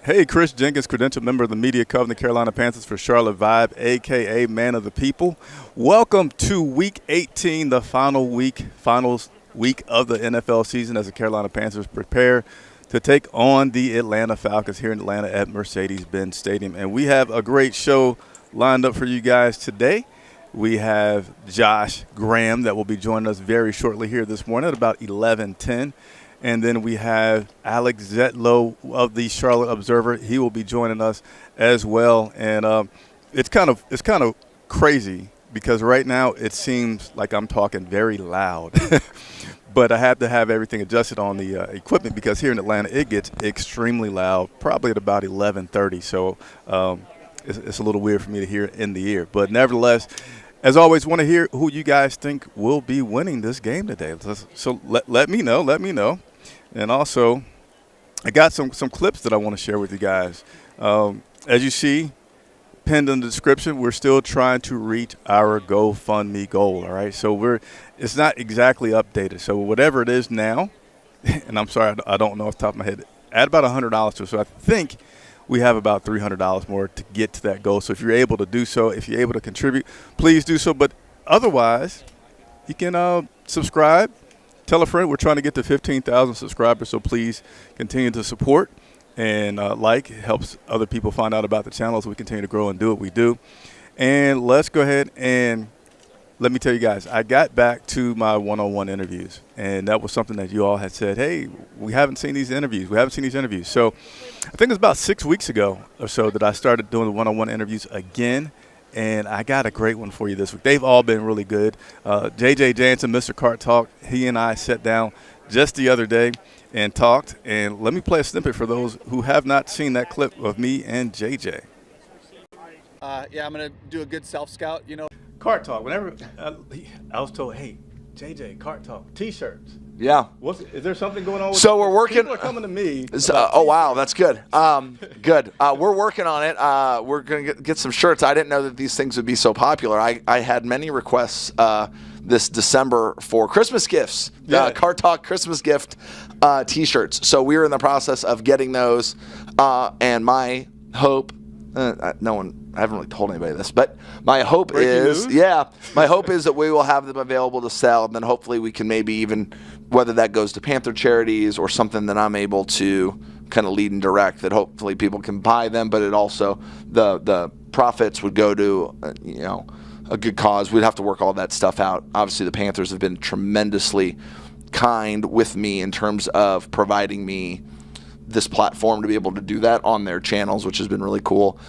Hey, Chris Jenkins, credentialed member of the media covering the Carolina Panthers for Charlotte Vibe, a.k.a. Man of the People. Welcome to Week 18, the finals week of the NFL season as the Carolina Panthers prepare to take on the Atlanta Falcons here in Atlanta at Mercedes-Benz Stadium. And we have a great show lined up for you guys today. We have Josh Graham that will be joining us very shortly here this morning at about 11:10. And then we have Alex Zetlow of the Charlotte Observer. He will be joining us as well. And it's kind of crazy because right now it seems like I'm talking very loud. But I have to have everything adjusted on the equipment because here in Atlanta it gets extremely loud, probably at about 11:30. So it's a little weird for me to hear in the ear. But nevertheless, as always, want to hear who you guys think will be winning this game today. So let me know. And also, I got some clips that I want to share with you guys. As you see, pinned in the description, we're still trying to reach our GoFundMe goal, all right? So it's not exactly updated. So whatever it is now, and I'm sorry, I don't know off the top of my head, add about $100 to it. So I think we have about $300 more to get to that goal. So if you're able to do so, if you're able to contribute, please do so. But otherwise, you can subscribe. Tell a friend. We're trying to get to 15,000 subscribers, so please continue to support and like. It helps other people find out about the channel as we continue to grow and do what we do. And let's go ahead and let me tell you guys, I got back to my one-on-one interviews, and that was something that you all had said, hey, we haven't seen these interviews. So I think it was about 6 weeks ago or so that I started doing the one-on-one interviews again. And I got a great one for you this week. They've all been really good. JJ Jansen, Mr. Cart Talk, he and I sat down just the other day and talked. And let me play a snippet for those who have not seen that clip of me and JJ. I'm going to do a good self-scout, Cart Talk. Whenever I was told, hey, JJ, Cart Talk, T-shirts. Yeah. Is there something going on with So we're working. People are coming to me. Oh, wow. That's good. Good. We're working on it. We're going to get some shirts. I didn't know that these things would be so popular. I had many requests this December for Christmas gifts, Car Talk Christmas gift T-shirts. So we're in the process of getting those. And my hope, I haven't really told anybody this, but my hope is that we will have them available to sell, and then hopefully we can maybe even, whether that goes to Panther charities or something that I'm able to kind of lead and direct, that hopefully people can buy them, but it also, the profits would go to, a good cause. We'd have to work all that stuff out. Obviously the Panthers have been tremendously kind with me in terms of providing me this platform to be able to do that on their channels, which has been really cool.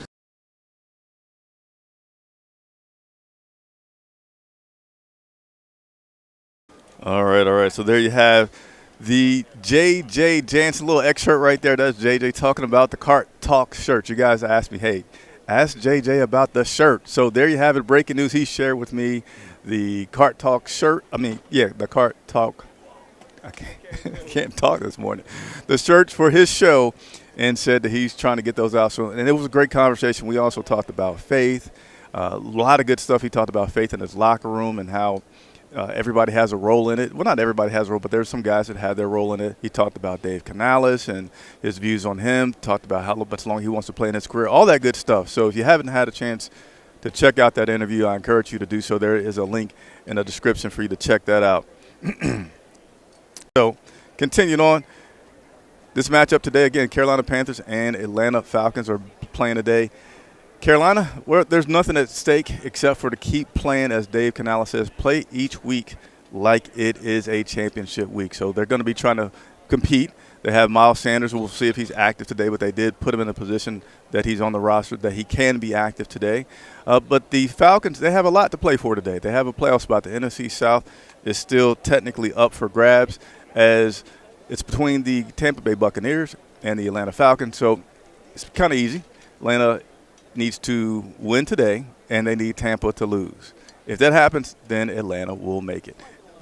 All right. So there you have the J.J. Jansen little excerpt right there. That's J.J. talking about the Cart Talk shirt. You guys asked me, hey, ask J.J. about the shirt. So there you have it. Breaking news. He shared with me the Cart Talk shirt. The Cart Talk. I can't talk this morning. The shirt for his show, and said that he's trying to get those out. So, and it was a great conversation. We also talked about faith. A lot of good stuff. He talked about faith in his locker room and how everybody has a role in it. Well, not everybody has a role, but there's some guys that have their role in it. He talked about Dave Canales and his views on him, talked about how much longer he wants to play in his career, all that good stuff. So if you haven't had a chance to check out that interview, I encourage you to do so. There is a link in the description for you to check that out. So continuing on, this matchup today, again, Carolina Panthers and Atlanta Falcons are playing today. Carolina, there's nothing at stake except for to keep playing, as Dave Canales says, play each week like it is a championship week. So they're going to be trying to compete. They have Miles Sanders. We'll see if he's active today, but they did put him in a position that he's on the roster, that he can be active today. But the Falcons, they have a lot to play for today. They have a playoff spot. The NFC South is still technically up for grabs, as it's between the Tampa Bay Buccaneers and the Atlanta Falcons. So it's kind of easy. Atlanta needs to win today, and they need Tampa to lose. If that happens, then Atlanta will make it.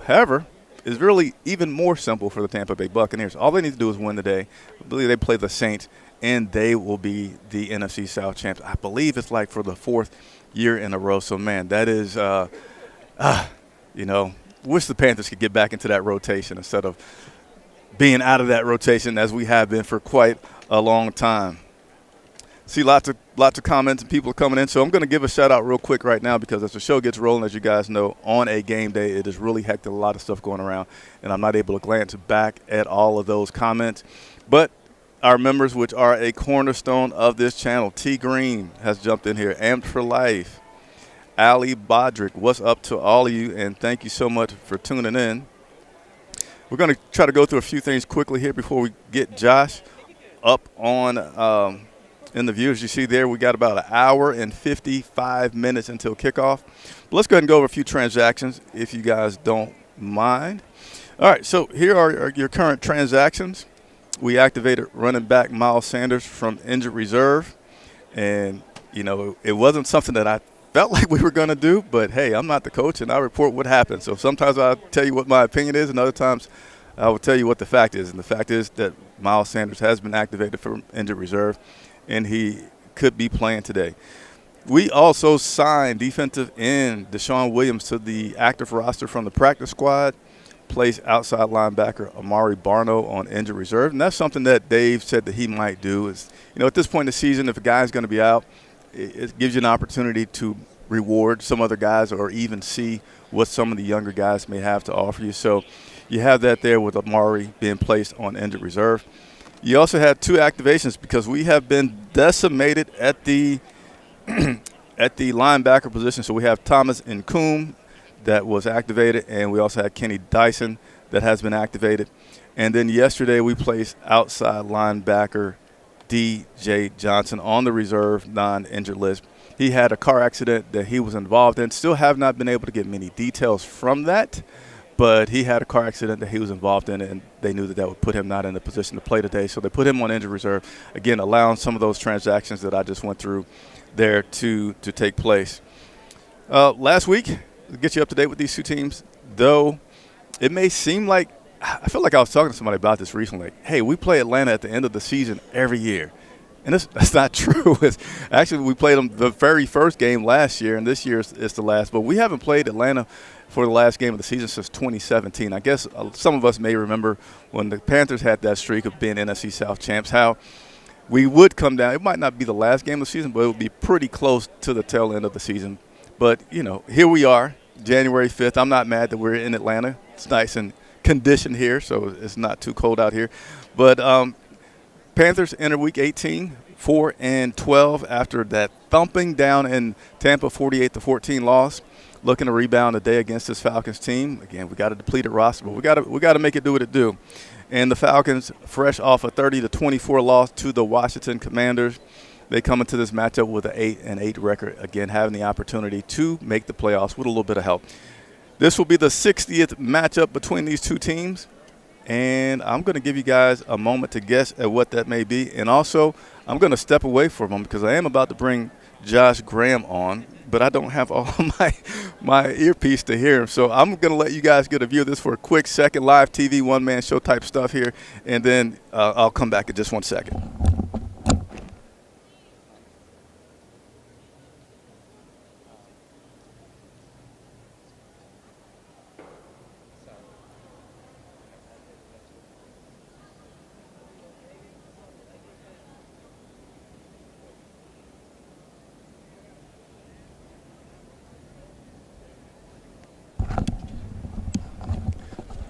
However, it's really even more simple for the Tampa Bay Buccaneers. All they need to do is win today. I believe they play the Saints, and they will be the NFC South champs. I believe it's like for the 4th year in a row. So, man, that is, wish the Panthers could get back into that rotation instead of being out of that rotation as we have been for quite a long time. See lots of comments and people coming in. So I'm going to give a shout out real quick right now because as the show gets rolling, as you guys know, on a game day, it is really hectic, a lot of stuff going around, and I'm not able to glance back at all of those comments. But our members, which are a cornerstone of this channel, T Green has jumped in here, Amped for Life, Ali Bodrick, what's up to all of you, and thank you so much for tuning in. We're going to try to go through a few things quickly here before we get Josh up on in the view. As you see there, we got about an hour and 55 minutes until kickoff. But let's go ahead and go over a few transactions if you guys don't mind. All right, so here are your current transactions. We activated running back Miles Sanders from injured reserve, and, you know, it wasn't something that I felt like we were going to do, but hey, I'm not the coach, and I report what happened. So sometimes I'll tell you what my opinion is, and other times I will tell you what the fact is. And the fact is that Miles Sanders has been activated from injured reserve, and he could be playing today. We also signed defensive end Deshaun Williams to the active roster from the practice squad, placed outside linebacker Amari Barno on injured reserve, and that's something that Dave said that he might do. Is, you know, at this point in the season, if a guy's going to be out, it gives you an opportunity to reward some other guys or even see what some of the younger guys may have to offer you. So you have that there with Amari being placed on injured reserve. You also had 2 activations because we have been decimated at the at the linebacker position. So we have Thomas Nkoum that was activated, and we also had Kenny Dyson that has been activated. And then yesterday we placed outside linebacker D.J. Johnson on the reserve non-injured list. He had a car accident that he was involved in. Still have not been able to get many details from that, but he had a car accident that he was involved in, and they knew that that would put him not in the position to play today. So they put him on injured reserve, again, allowing some of those transactions that I just went through there to take place. Last week, to get you up to date with these 2 teams, though it may seem like, I feel like I was talking to somebody about this recently. Like, hey, we play Atlanta at the end of the season every year. And that's not true. Actually, we played them the very first game last year, and this year is the last. But we haven't played Atlanta for the last game of the season since 2017. I guess some of us may remember when the Panthers had that streak of being NFC South champs, how we would come down. It might not be the last game of the season, but it would be pretty close to the tail end of the season. But, you know, here we are, January 5th. I'm not mad that we're in Atlanta. It's nice and condition here, so it's not too cold out here. But Panthers enter Week 18, 4-12 after that thumping down in Tampa 48-14 loss. Looking to rebound today against this Falcons team. Again, we got a depleted roster, but we got to make it do what it do. And the Falcons, fresh off a 30-24 loss to the Washington Commanders, they come into this matchup with an 8-8 record. Again, having the opportunity to make the playoffs with a little bit of help. This will be the 60th matchup between these 2 teams, and I'm going to give you guys a moment to guess at what that may be. And also, I'm going to step away from them because I am about to bring Josh Graham on, but I don't have all my earpiece to hear him. So I'm going to let you guys get a view of this for a quick second, live TV, one-man show type stuff here, and then I'll come back in just 1 second.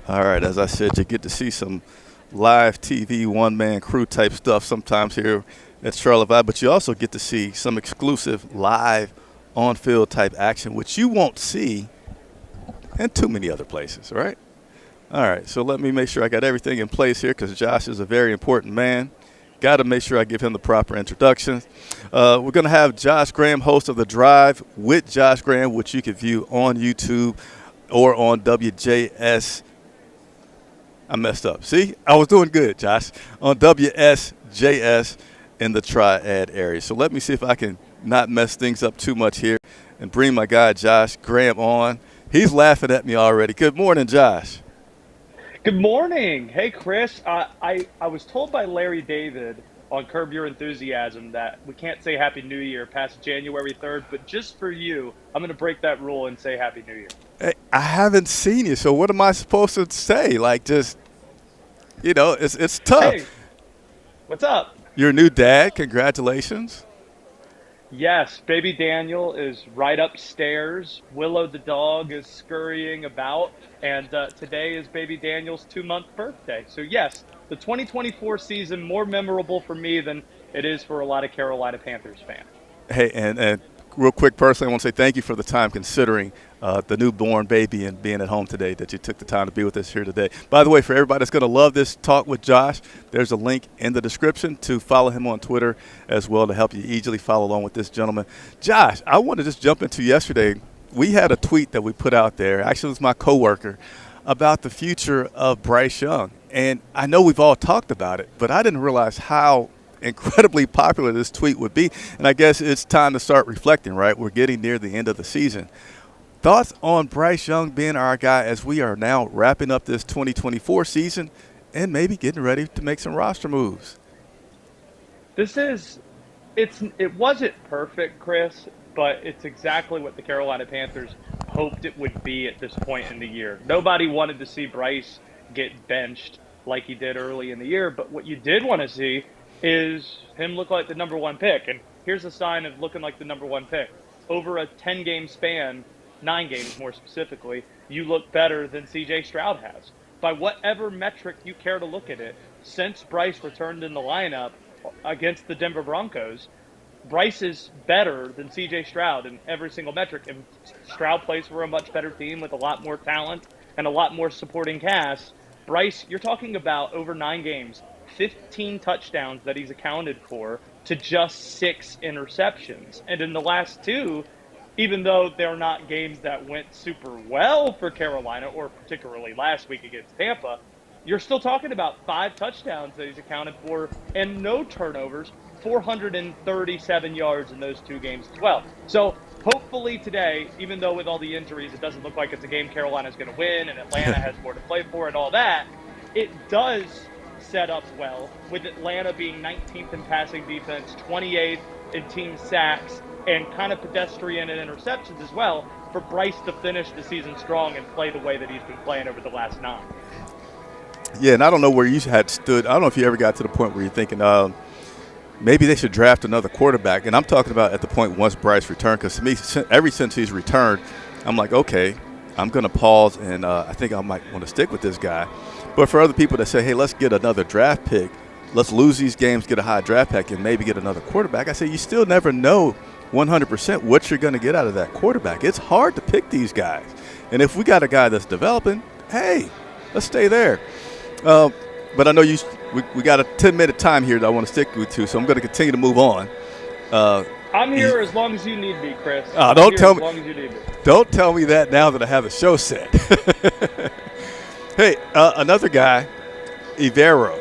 All right, as I said, you get to see some live TV, one-man crew type stuff sometimes here at Charlotte Vibe, but you also get to see some exclusive live on-field type action, which you won't see in too many other places, right? All right, so let me make sure I got everything in place here because Josh is a very important man. Got to make sure I give him the proper introduction. We're going to have Josh Graham, host of The Drive with Josh Graham, which you can view on YouTube or on WJS. I messed up. See, I was doing good, Josh, on WSJS in the Triad area. So let me see if I can not mess things up too much here and bring my guy Josh Graham on. He's laughing at me already. Good morning, Josh. Good morning. Hey, Chris. I was told by Larry David on Curb Your Enthusiasm that we can't say Happy New Year past January 3rd, but just for you, I'm going to break that rule and say Happy New Year. Hey, I haven't seen you, so what am I supposed to say? Like, just, you know, it's tough. Hey, what's up? You're a new dad. Congratulations. Yes, baby Daniel is right upstairs. Willow the dog is scurrying about, and today is baby Daniel's 2-month birthday. So yes, the 2024 season more memorable for me than it is for a lot of Carolina Panthers fans. Hey, and real quick, personally, I want to say thank you for the time considering the newborn baby and being at home today, that you took the time to be with us here today. By the way, for everybody that's going to love this talk with Josh, there's a link in the description to follow him on Twitter as well to help you easily follow along with this gentleman. Josh, I want to just jump into yesterday. We had a tweet that we put out there. Actually, it was my coworker about the future of Bryce Young. And I know we've all talked about it, but I didn't realize how incredibly popular this tweet would be. And I guess it's time to start reflecting, right? We're getting near the end of the season. Thoughts on Bryce Young being our guy as we are now wrapping up this 2024 season and maybe getting ready to make some roster moves? It wasn't perfect, Chris, but it's exactly what the Carolina Panthers hoped it would be at this point in the year. Nobody wanted to see Bryce get benched like he did early in the year, but what you did want to see is him look like the number one pick. And here's a sign of looking like the number one pick. Over a 10-game span, 9 games more specifically, you look better than C.J. Stroud has. By whatever metric you care to look at it, since Bryce returned in the lineup against the Denver Broncos, Bryce is better than C.J. Stroud in every single metric. And Stroud plays for a much better team with a lot more talent and a lot more supporting cast. Bryce, you're talking about over 9 games, 15 touchdowns that he's accounted for to just 6 interceptions. And in the last 2, even though they're not games that went super well for Carolina, or particularly last week against Tampa, you're still talking about 5 touchdowns that he's accounted for and no turnovers, 437 yards in those 2 games as well. So hopefully today, even though with all the injuries, it doesn't look like it's a game Carolina's going to win and Atlanta has more to play for and all that, it does set up well, with Atlanta being 19th in passing defense, 28th in team sacks, and kind of pedestrian in interceptions as well, for Bryce to finish the season strong and play the way that he's been playing over the last 9. Yeah, and I don't know where you had stood. I don't know if you ever got to the point where you're thinking maybe they should draft another quarterback. And I'm talking about at the point once Bryce returned, because to me, ever since he's returned, I'm like, okay, I'm going to pause, and I think I might want to stick with this guy. But for other people that say, hey, let's get another draft pick, let's lose these games, get a high draft pick, and maybe get another quarterback, I say you still never know 100% what you're going to get out of that quarterback. It's hard to pick these guys. And if we got a guy that's developing, hey, let's stay there. But I know we got a 10-minute time here that I want to stick with too, so I'm going to continue to move on. I'm here as long as you need me, Chris. Don't tell me. As long as you need me. Don't tell me that now that I have a show set. Hey, another guy, Ivero,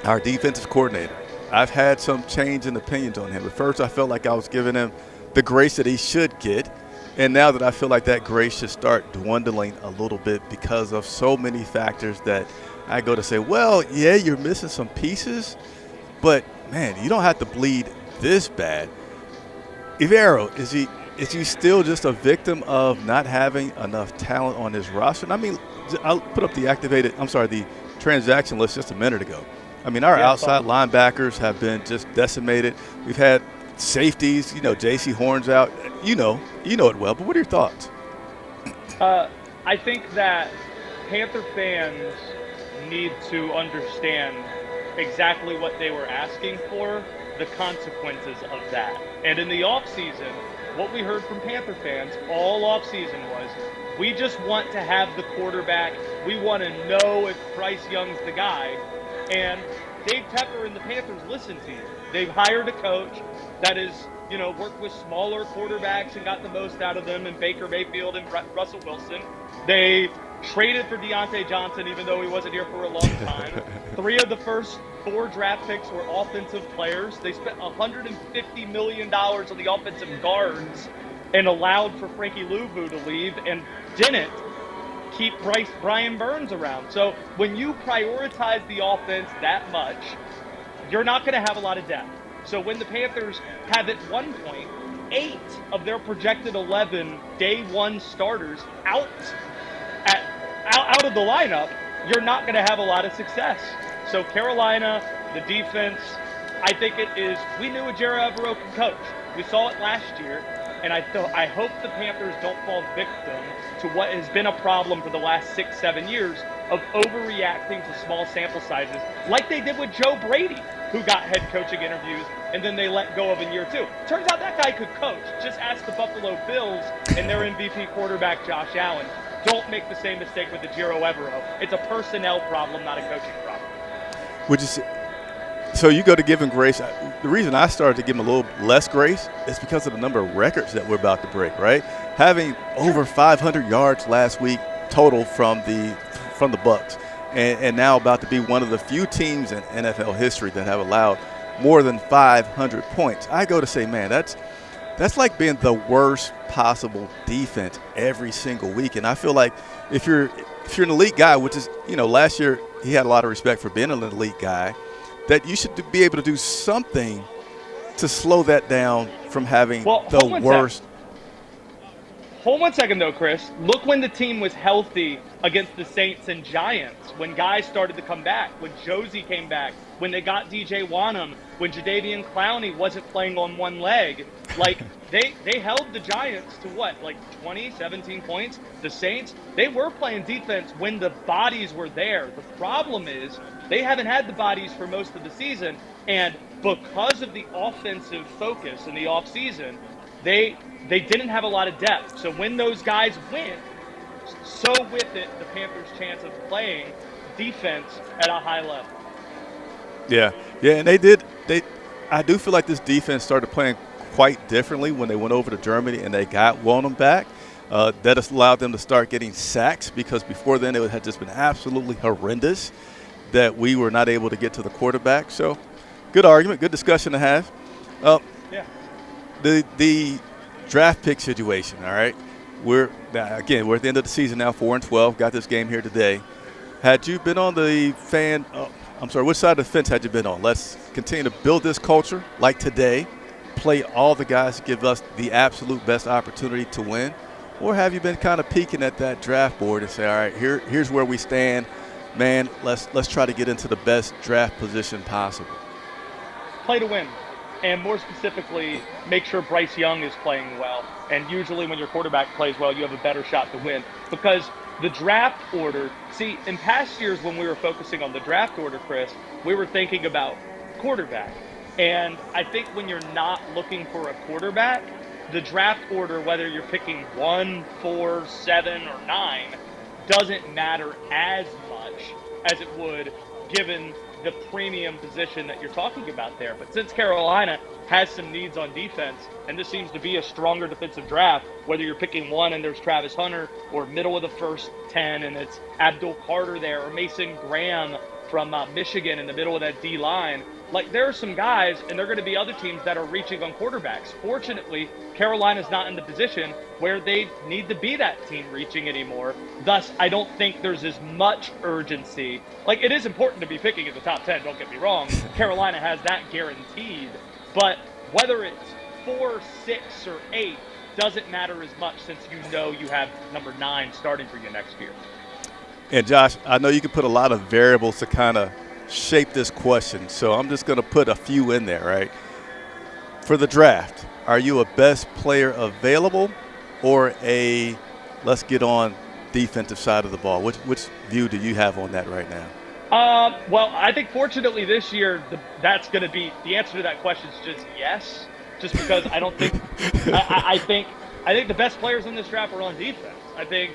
our defensive coordinator. I've had some change in opinions on him. At first, I felt like I was giving him the grace that he should get. And now that I feel like that grace should start dwindling a little bit because of so many factors that I go to say, well, yeah, you're missing some pieces, but, man, you don't have to bleed this bad. Ivero, is he still just a victim of not having enough talent on his roster? And I mean, I'll put up the transaction list just a minute ago. I mean, our outside linebackers have been just decimated. We've had safeties, J.C. Horn's out. You know it well, but what are your thoughts? I think that Panther fans need to understand exactly what they were asking for, the consequences of that. And in the offseason, what we heard from Panther fans all offseason was, we just want to have the quarterback. We want to know if Bryce Young's the guy. And Dave Tepper and the Panthers listened to you. They've hired a coach that is, worked with smaller quarterbacks and got the most out of them in Baker Mayfield and Russell Wilson. They traded for Deontay Johnson, even though he wasn't here for a long time. 3 of the first 4 draft picks were offensive players. They spent $150 million on the offensive guards and allowed for Frankie Louvu to leave and didn't keep Brian Burns around. So when you prioritize the offense that much, you're not going to have a lot of depth. So when the Panthers have at one point 8 of their projected 11 day 1 starters out of the lineup, you're not going to have a lot of success. So Carolina, the defense, I think it is. We knew Ejiro Evero could coach. We saw it last year, and I hope the Panthers don't fall victim to what has been a problem for the last 6-7 years of overreacting to small sample sizes, like they did with Joe Brady, who got head coaching interviews and then they let go of in year 2. Turns out that guy could coach. Just ask the Buffalo Bills and their MVP quarterback Josh Allen. Don't make the same mistake with Ejiro Evero. It's a personnel problem, not a coaching problem. Would you say? So you go to give him grace. The reason I started to give him a little less grace is because of the number of records that we're about to break, right? Having over 500 yards last week total from the Bucks, and now about to be one of the few teams in NFL history that have allowed more than 500 points. I go to say, man, that's like being the worst possible defense every single week. And I feel like if you're an elite guy, which is, last year he had a lot of respect for being an elite guy, that you should be able to do something to slow that down from having the worst. Hold 1 second, though, Chris. Look when the team was healthy against the Saints and Giants, when guys started to come back, when Josie came back, when they got DJ Wanham, when Jadeveon Clowney wasn't playing on one leg. Like, they held the Giants to what, like 20, 17 points? The Saints, they were playing defense when the bodies were there. The problem is they haven't had the bodies for most of the season, and because of the offensive focus in the offseason, they didn't have a lot of depth. So when those guys went, so with it, the Panthers' chance of playing defense at a high level. Yeah, and they did. I do feel like this defense started playing quite differently when they went over to Germany and they got Wanham back. That has allowed them to start getting sacks, because before then it had just been absolutely horrendous that we were not able to get to the quarterback. So good argument, good discussion to have. The draft pick situation, all right? We're at the end of the season now, 4-12, got this game here today. Had you been on the which side of the fence had you been on? Let's continue to build this culture like today, play all the guys to give us the absolute best opportunity to win? Or have you been kind of peeking at that draft board and say, all right, here's where we stand. Man, let's try to get into the best draft position possible? Play to win. And more specifically, make sure Bryce Young is playing well. And usually when your quarterback plays well, you have a better shot to win. Because the draft order, see, in past years when we were focusing on the draft order, Chris, we were thinking about quarterback. And I think when you're not looking for a quarterback, the draft order, whether you're picking 1, 4, 7, or 9, doesn't matter as much as it would given the premium position that you're talking about there. But since Carolina has some needs on defense, and this seems to be a stronger defensive draft, whether you're picking 1 and there's Travis Hunter, or middle of the first 10 and it's Abdul Carter there, or Mason Graham from Michigan in the middle of that D-line, like there are some guys, and there are going to be other teams that are reaching on quarterbacks. Fortunately, Carolina's not in the position where they need to be that team reaching anymore. Thus, I don't think there's as much urgency. Like, it is important to be picking in the top 10, don't get me wrong. Carolina has that guaranteed. But whether it's 4, 6, or 8 doesn't matter as much, since you know you have number 9 starting for you next year. And Josh, I know you can put a lot of variables to kind of shape this question, so I'm just going to put a few in there, right? For the draft, are you a best player available or a let's get on defensive side of the ball? Which view do you have on that right now? Well, I think fortunately this year that's going to be the answer to that question is just yes, just because I don't think I think the best players in this draft are on defense. I think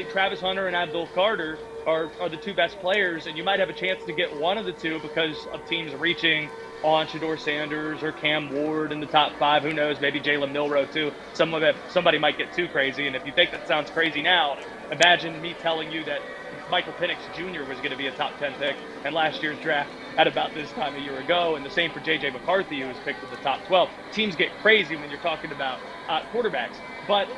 Travis Hunter and Abdul Carter are the 2 best players, and you might have a chance to get one of the 2 because of teams reaching on Shedeur Sanders or Cam Ward in the top 5. Who knows? Maybe Jalen Milroe too. Somebody might get too crazy, and if you think that sounds crazy now, imagine me telling you that Michael Penix Jr. was going to be a top 10 pick in last year's draft at about this time a year ago, and the same for J.J. McCarthy, who was picked in the top 12. Teams get crazy when you're talking about quarterbacks. But,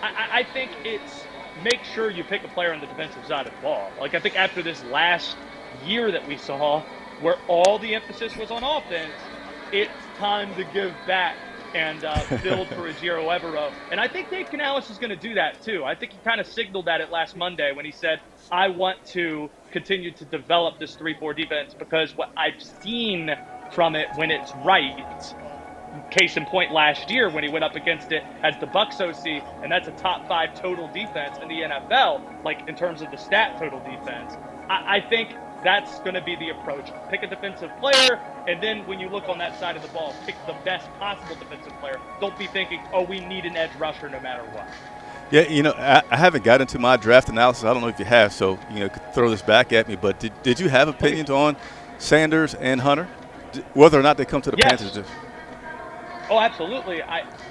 I think it's make sure you pick a player on the defensive side of the ball. Like, I think after this last year that we saw, where all the emphasis was on offense, it's time to give back and build for Ejiro Evero. And I think Dave Canales is going to do that too. I think he kind of signaled at it last Monday when he said, I want to continue to develop this 3-4 defense, because what I've seen from it when it's right. Case in point, last year when he went up against it as the Bucs OC, and that's a top 5 total defense in the NFL, like in terms of the stat total defense. I think that's going to be the approach. Pick a defensive player, and then when you look on that side of the ball, pick the best possible defensive player. Don't be thinking, oh, we need an edge rusher no matter what. Yeah, I haven't got into my draft analysis. I don't know if you have, so could throw this back at me. But did you have opinions on Sanders and Hunter, whether or not they come to the Panthers? Oh, absolutely.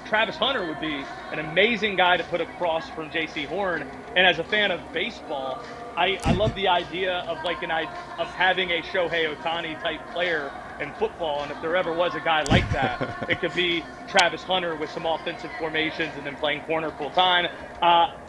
Travis Hunter would be an amazing guy to put across from J.C. Horn. And as a fan of baseball, I love the idea of of having a Shohei Ohtani type player in football. And if there ever was a guy like that, it could be Travis Hunter with some offensive formations and then playing corner full time.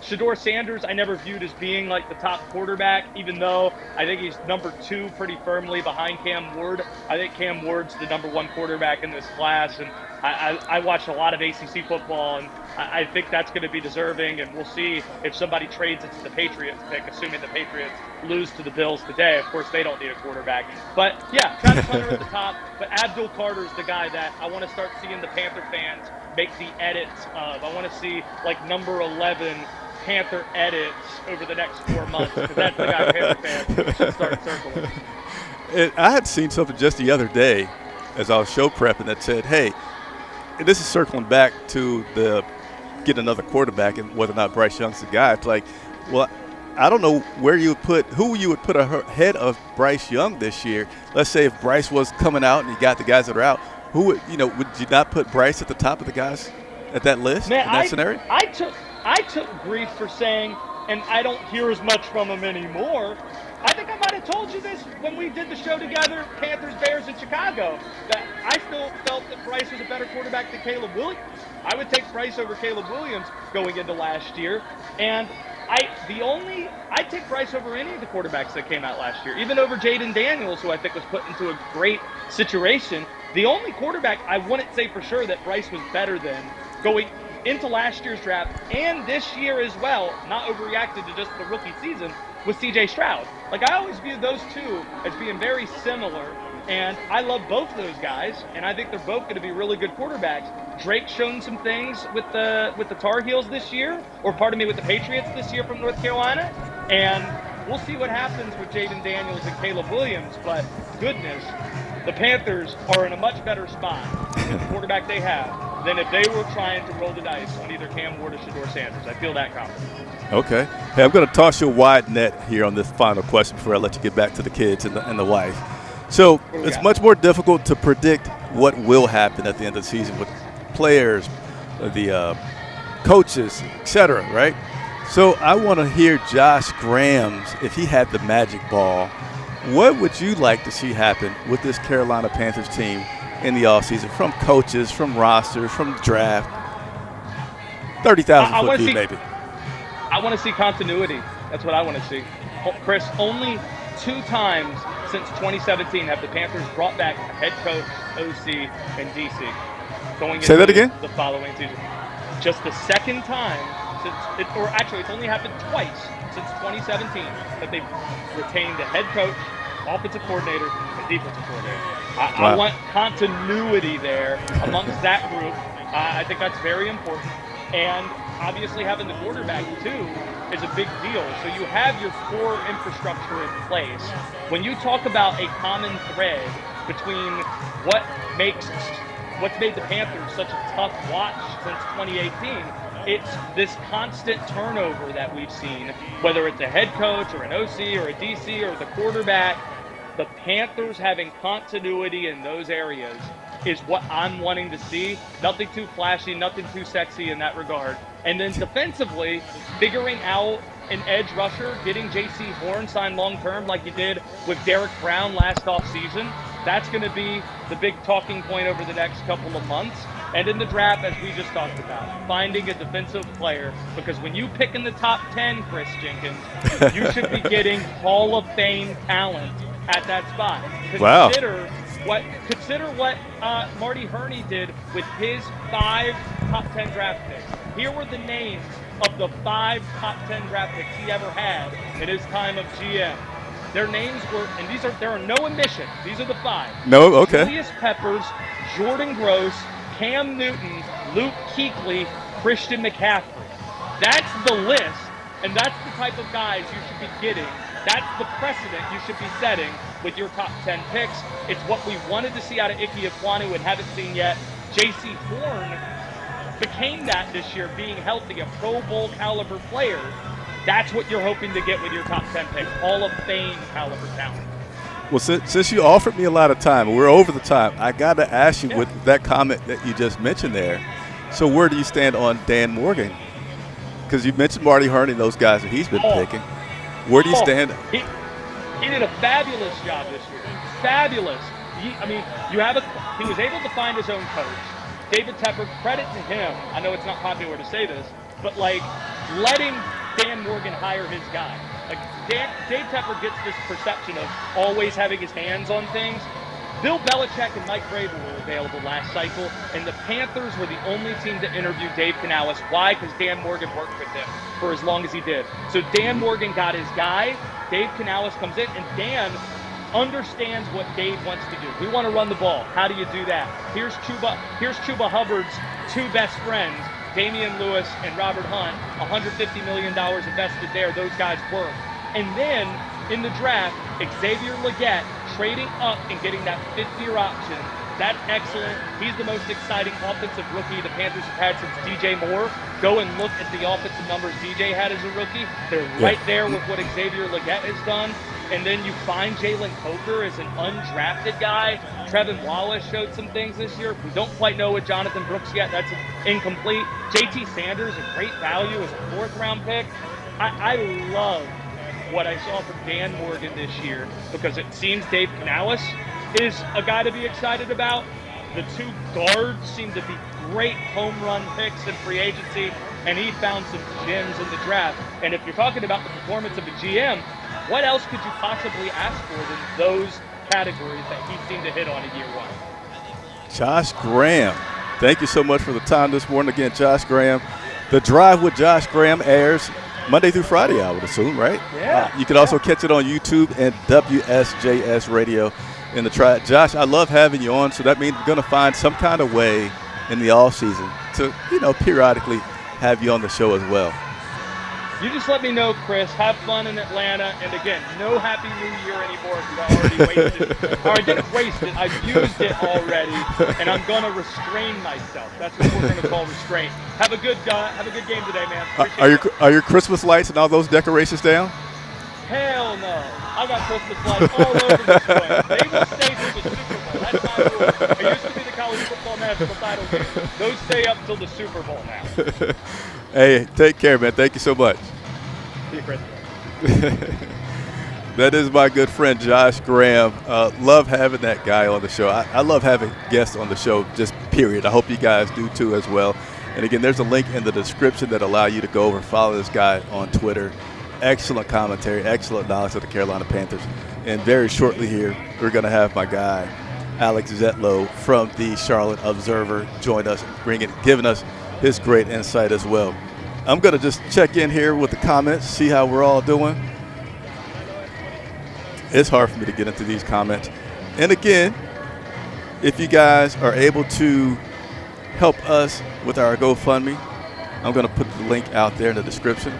Shedeur Sanders, I never viewed as being like the top quarterback, even though I think he's number 2 pretty firmly behind Cam Ward. I think Cam Ward's the number 1 quarterback in this class. And I watched a lot of ACC football, and I think that's going to be deserving, and we'll see if somebody trades it to the Patriots pick, assuming the Patriots lose to the Bills today. Of course, they don't need a quarterback. But, yeah, Travis Hunter at the top, but Abdul Carter's the guy that I want to start seeing the Panther fans make the edits of. I want to see, number 11 Panther edits over the next 4 months, because that's the guy Panther fans should start circling. I had seen something just the other day as I was show prepping that said, hey, this is circling back to the get another quarterback and whether or not Bryce Young's the guy. It's like, well, I don't know who you would put ahead of Bryce Young this year. Let's say if Bryce was coming out and you got the guys that are out, who would you not put Bryce at the top of the guys at that list in that scenario? I took grief for saying, and I don't hear as much from him anymore. I think I might have told you this when we did the show together, Panthers, Bears in Chicago, that I still felt that Bryce was a better quarterback than Caleb Williams. I would take Bryce over Caleb Williams going into last year. And I'd take Bryce over any of the quarterbacks that came out last year, even over Jaden Daniels, who I think was put into a great situation. The only quarterback I wouldn't say for sure that Bryce was better than going into last year's draft and this year as well, not overreacted to just the rookie season, was C.J. Stroud. I always view those two as being very similar, and I love both those guys, and I think they're both going to be really good quarterbacks. Drake's shown some things with the Tar Heels this year, with the Patriots this year from North Carolina, and we'll see what happens with Jaden Daniels and Caleb Williams, but goodness, the Panthers are in a much better spot with the quarterback they have than if they were trying to roll the dice on either Cam Ward or Shedeur Sanders. I feel that confident. Okay. Hey, I'm going to toss you a wide net here on this final question before I let you get back to the kids and the wife. So it's much more difficult to predict what will happen at the end of the season with players, the coaches, etc., right? So I want to hear Josh Graham's, if he had the magic ball, what would you like to see happen with this Carolina Panthers team in the offseason, from coaches, from rosters, from the draft? 30,000-foot view, maybe. I want to see continuity. That's what I want to see. Chris, only 2 times since 2017 have the Panthers brought back head coach, OC, and DC. Say that again? The following season. Just the second time it's only happened twice since 2017 that they've retained a head coach, offensive coordinator, and defensive coordinator. I want continuity there amongst that group. I think that's very important. And obviously having the quarterback, too, is a big deal. So you have your core infrastructure in place. When you talk about a common thread between what's made the Panthers such a tough watch since 2018, it's this constant turnover that we've seen, whether it's a head coach or an OC or a DC or the quarterback. The Panthers having continuity in those areas is what I'm wanting to see. Nothing too flashy, nothing too sexy in that regard. And then defensively, figuring out an edge rusher, getting J.C. Horn signed long-term like you did with Derek Brown last offseason. That's going to be the big talking point over the next couple of months. And in the draft, as we just talked about, finding a defensive player, because when you pick in the top 10, Chris Jenkins, you should be getting Hall of Fame talent at that spot. Wow. Consider what Marty Herney did with his 5 top 10 draft picks. Here were the names of the 5 top 10 draft picks he ever had in his time of GM. Their names were, and there are no omissions. These are the 5. No, okay. Julius Peppers, Jordan Gross, Cam Newton, Luke Kuechly, Christian McCaffrey. That's the list, and that's the type of guys you should be getting. That's the precedent you should be setting with your top 10 picks. It's what we wanted to see out of Ike Ekwonu and haven't seen yet. J.C. Horn became that this year, being healthy, a Pro Bowl caliber player. That's what you're hoping to get with your top 10 picks, Hall of Fame caliber talent. Well, since you offered me a lot of time, and we're over the time, I got to ask you with that comment that you just mentioned there. So where do you stand on Dan Morgan? Because you mentioned Marty Hurney, those guys that he's been picking. Where do you stand? He did a fabulous job this year. Fabulous. He was able to find his own coach. David Tepper, credit to him. I know it's not popular to say this, but letting Dan Morgan hire his guy. Dave Tepper gets this perception of always having his hands on things. Bill Belichick and Mike Vrabel were available last cycle, and the Panthers were the only team to interview Dave Canales. Why? Because Dan Morgan worked with him for as long as he did. So Dan Morgan got his guy. Dave Canales comes in, and Dan understands what Dave wants to do. We want to run the ball. How do you do that? Here's Chuba Hubbard's 2 best friends, Damian Lewis and Robert Hunt, $150 million invested there. Those guys work. And then in the draft, Xavier Legette trading up and getting that 5th-year option. That's excellent. He's the most exciting offensive rookie the Panthers have had since DJ Moore. Go and look at the offensive numbers DJ had as a rookie. They're right there with what Xavier Legette has done. And then you find Jalen Coker as an undrafted guy. Trevin Wallace showed some things this year. We don't quite know with Jonathan Brooks yet. That's incomplete. JT Sanders, a great value as a 4th-round pick. I love what I saw from Dan Morgan this year because it seems Dave Canales is a guy to be excited about. The 2 guards seem to be great home run picks in free agency, and he found some gems in the draft. And if you're talking about the performance of a GM, what else could you possibly ask for than those categories that he seemed to hit on in year 1? Josh Graham, thank you so much for the time this morning. Again, Josh Graham. The Drive with Josh Graham airs Monday through Friday, I would assume, right? Yeah. You can also catch it on YouTube and WSJS Radio in the Triad. Josh, I love having you on, so that means we're going to find some kind of way in the off season to, periodically have you on the show as well. You just let me know, Chris. Have fun in Atlanta. And again, no Happy New Year anymore because I already wasted it. Or I didn't waste it. I've used it already, and I'm going to restrain myself. That's what we're going to call restraint. Have a good game today, man. Are your Christmas lights and all those decorations down? Hell no. I got Christmas lights all over this place. They will stay through the Super Bowl. That's my rule. It used to be the college football national title game. Those stay up till the Super Bowl now. Hey, take care, man. Thank you so much. See you, Chris. That is my good friend Josh Graham. Love having that guy on the show. I love having guests on the show, just period. I hope you guys do too as well. And again, there's a link in the description that allow you to go over and follow this guy on Twitter. Excellent commentary, excellent knowledge of the Carolina Panthers. And very shortly here, we're going to have my guy, Alex Zetlow from the Charlotte Observer, join us, giving us his great insight as well. I'm going to just check in here with the comments, see how we're all doing. It's hard for me to get into these comments. And again, if you guys are able to help us with our GoFundMe, I'm going to put the link out there in the description.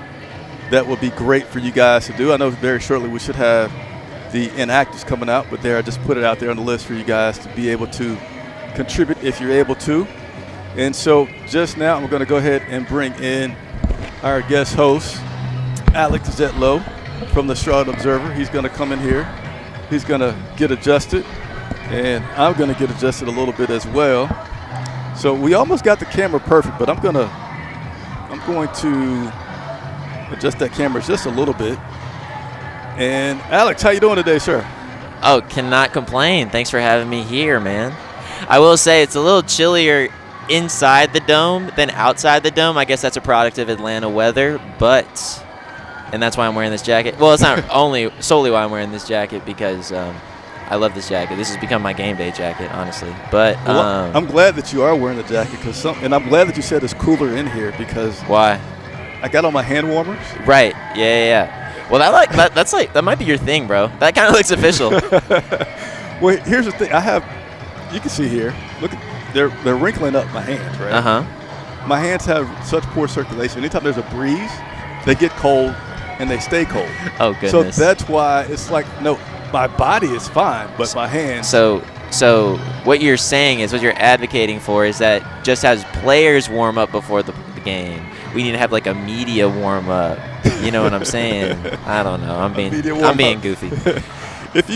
That would be great for you guys to do. I know very shortly we should have the inactives coming out, but I just put it out there on the list for you guys to be able to contribute if you're able to. And so just now I'm going to go ahead and bring in our guest host, Alex Zetlow from the Charlotte Observer. He's going to come in here. He's going to get adjusted, and I'm going to get adjusted a little bit as well. So we almost got the camera perfect, but I'm going to adjust that camera just a little bit. And Alex, how you doing today, sir? Oh, cannot complain. Thanks for having me here, man. I will say it's a little chillier inside the dome than outside the dome. I guess that's a product of Atlanta weather, and that's why I'm wearing this jacket. Well, it's not solely why I'm wearing this jacket, because I love this jacket. This has become my game day jacket, honestly. But I'm glad that you are wearing the jacket, and I'm glad that you said it's cooler in here, because why? I got on my hand warmers. Right. Yeah. Well, that might be your thing, bro. That kind of looks official. Well, here's the thing. You can see here. Look, they're wrinkling up my hands, right? My hands have such poor circulation. Anytime there's a breeze, they get cold and they stay cold. Oh goodness. So that's why it's like, no, my body is fine, but my hands. So what you're saying is, what you're advocating for is that just as players warm up before the game, we need to have like a media warm up. You know what I'm saying? I don't know. I'm being goofy. If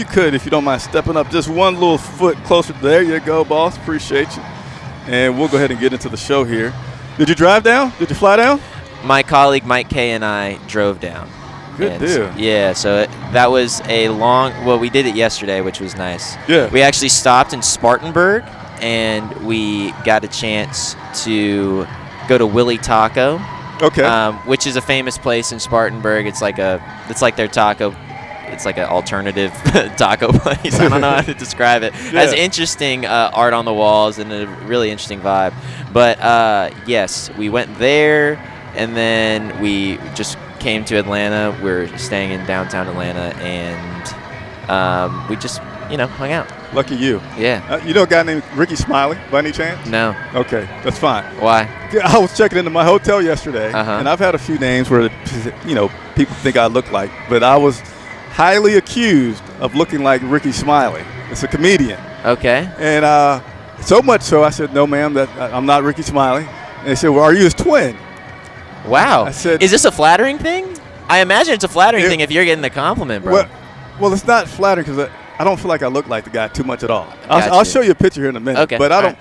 you don't mind stepping up just one little foot closer. There you go, boss. Appreciate you. And we'll go ahead and get into the show here. Did you drive down? Did you fly down? My colleague Mike Kay and I drove down. Good deal. Yeah, so that was we did it yesterday, which was nice. Yeah. We actually stopped in Spartanburg, and we got a chance to go to Willie Taco. Okay. Which is a famous place in Spartanburg. It's like their taco. It's like an alternative taco place. I don't know how to describe it. It has interesting art on the walls and a really interesting vibe. But yes, we went there, and then we just came to Atlanta. We're staying in downtown Atlanta, and we just hung out. Lucky you. Yeah. You know a guy named Ricky Smiley by any chance? No. Okay, that's fine. Why? I was checking into my hotel yesterday, Uh-huh. and I've had a few names where people think I look like, but I was highly accused of looking like Ricky Smiley. It's a comedian. Okay. And so much so, I said, no, ma'am, that I'm not Ricky Smiley. And they said, well, are you his twin? Wow. I said, is this a flattering thing? I imagine it's a flattering thing if you're getting the compliment, bro. Well, it's not flattering because I don't feel like I look like the guy too much at all. Gotcha. I'll show you a picture here in a minute. Okay. But I don't,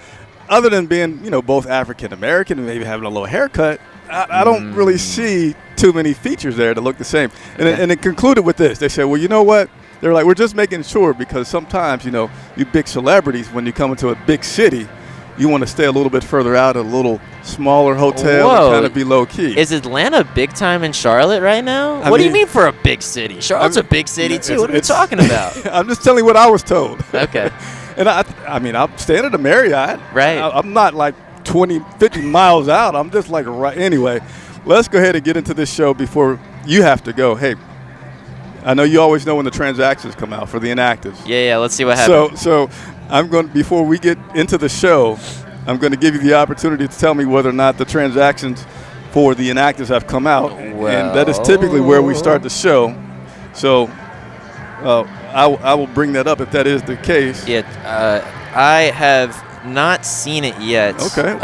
other than being, both African-American and maybe having a little haircut, I don't really see too many features there that look the same. And it concluded with this. They said, well, you know what? They're like, we're just making sure because sometimes, you big celebrities, when you come into a big city, you want to stay a little bit further out, a little smaller hotel, and kind of be low-key. Is Atlanta big time in Charlotte right now? What do you mean for a big city? Charlotte's a big city, too. What are we talking about? I'm just telling you what I was told. Okay. And I'm staying at a Marriott. Right. I'm not like 20, 50 miles out. I'm just like right. Anyway, let's go ahead and get into this show before you have to go. Hey, I know you always know when the transactions come out for the inactives. Yeah, let's see what happens. So before we get into the show, I'm going to give you the opportunity to tell me whether or not the transactions for the inactives have come out. And that is typically where we start the show. So I will bring that up if that is the case. Yeah, I have not seen it yet. Okay.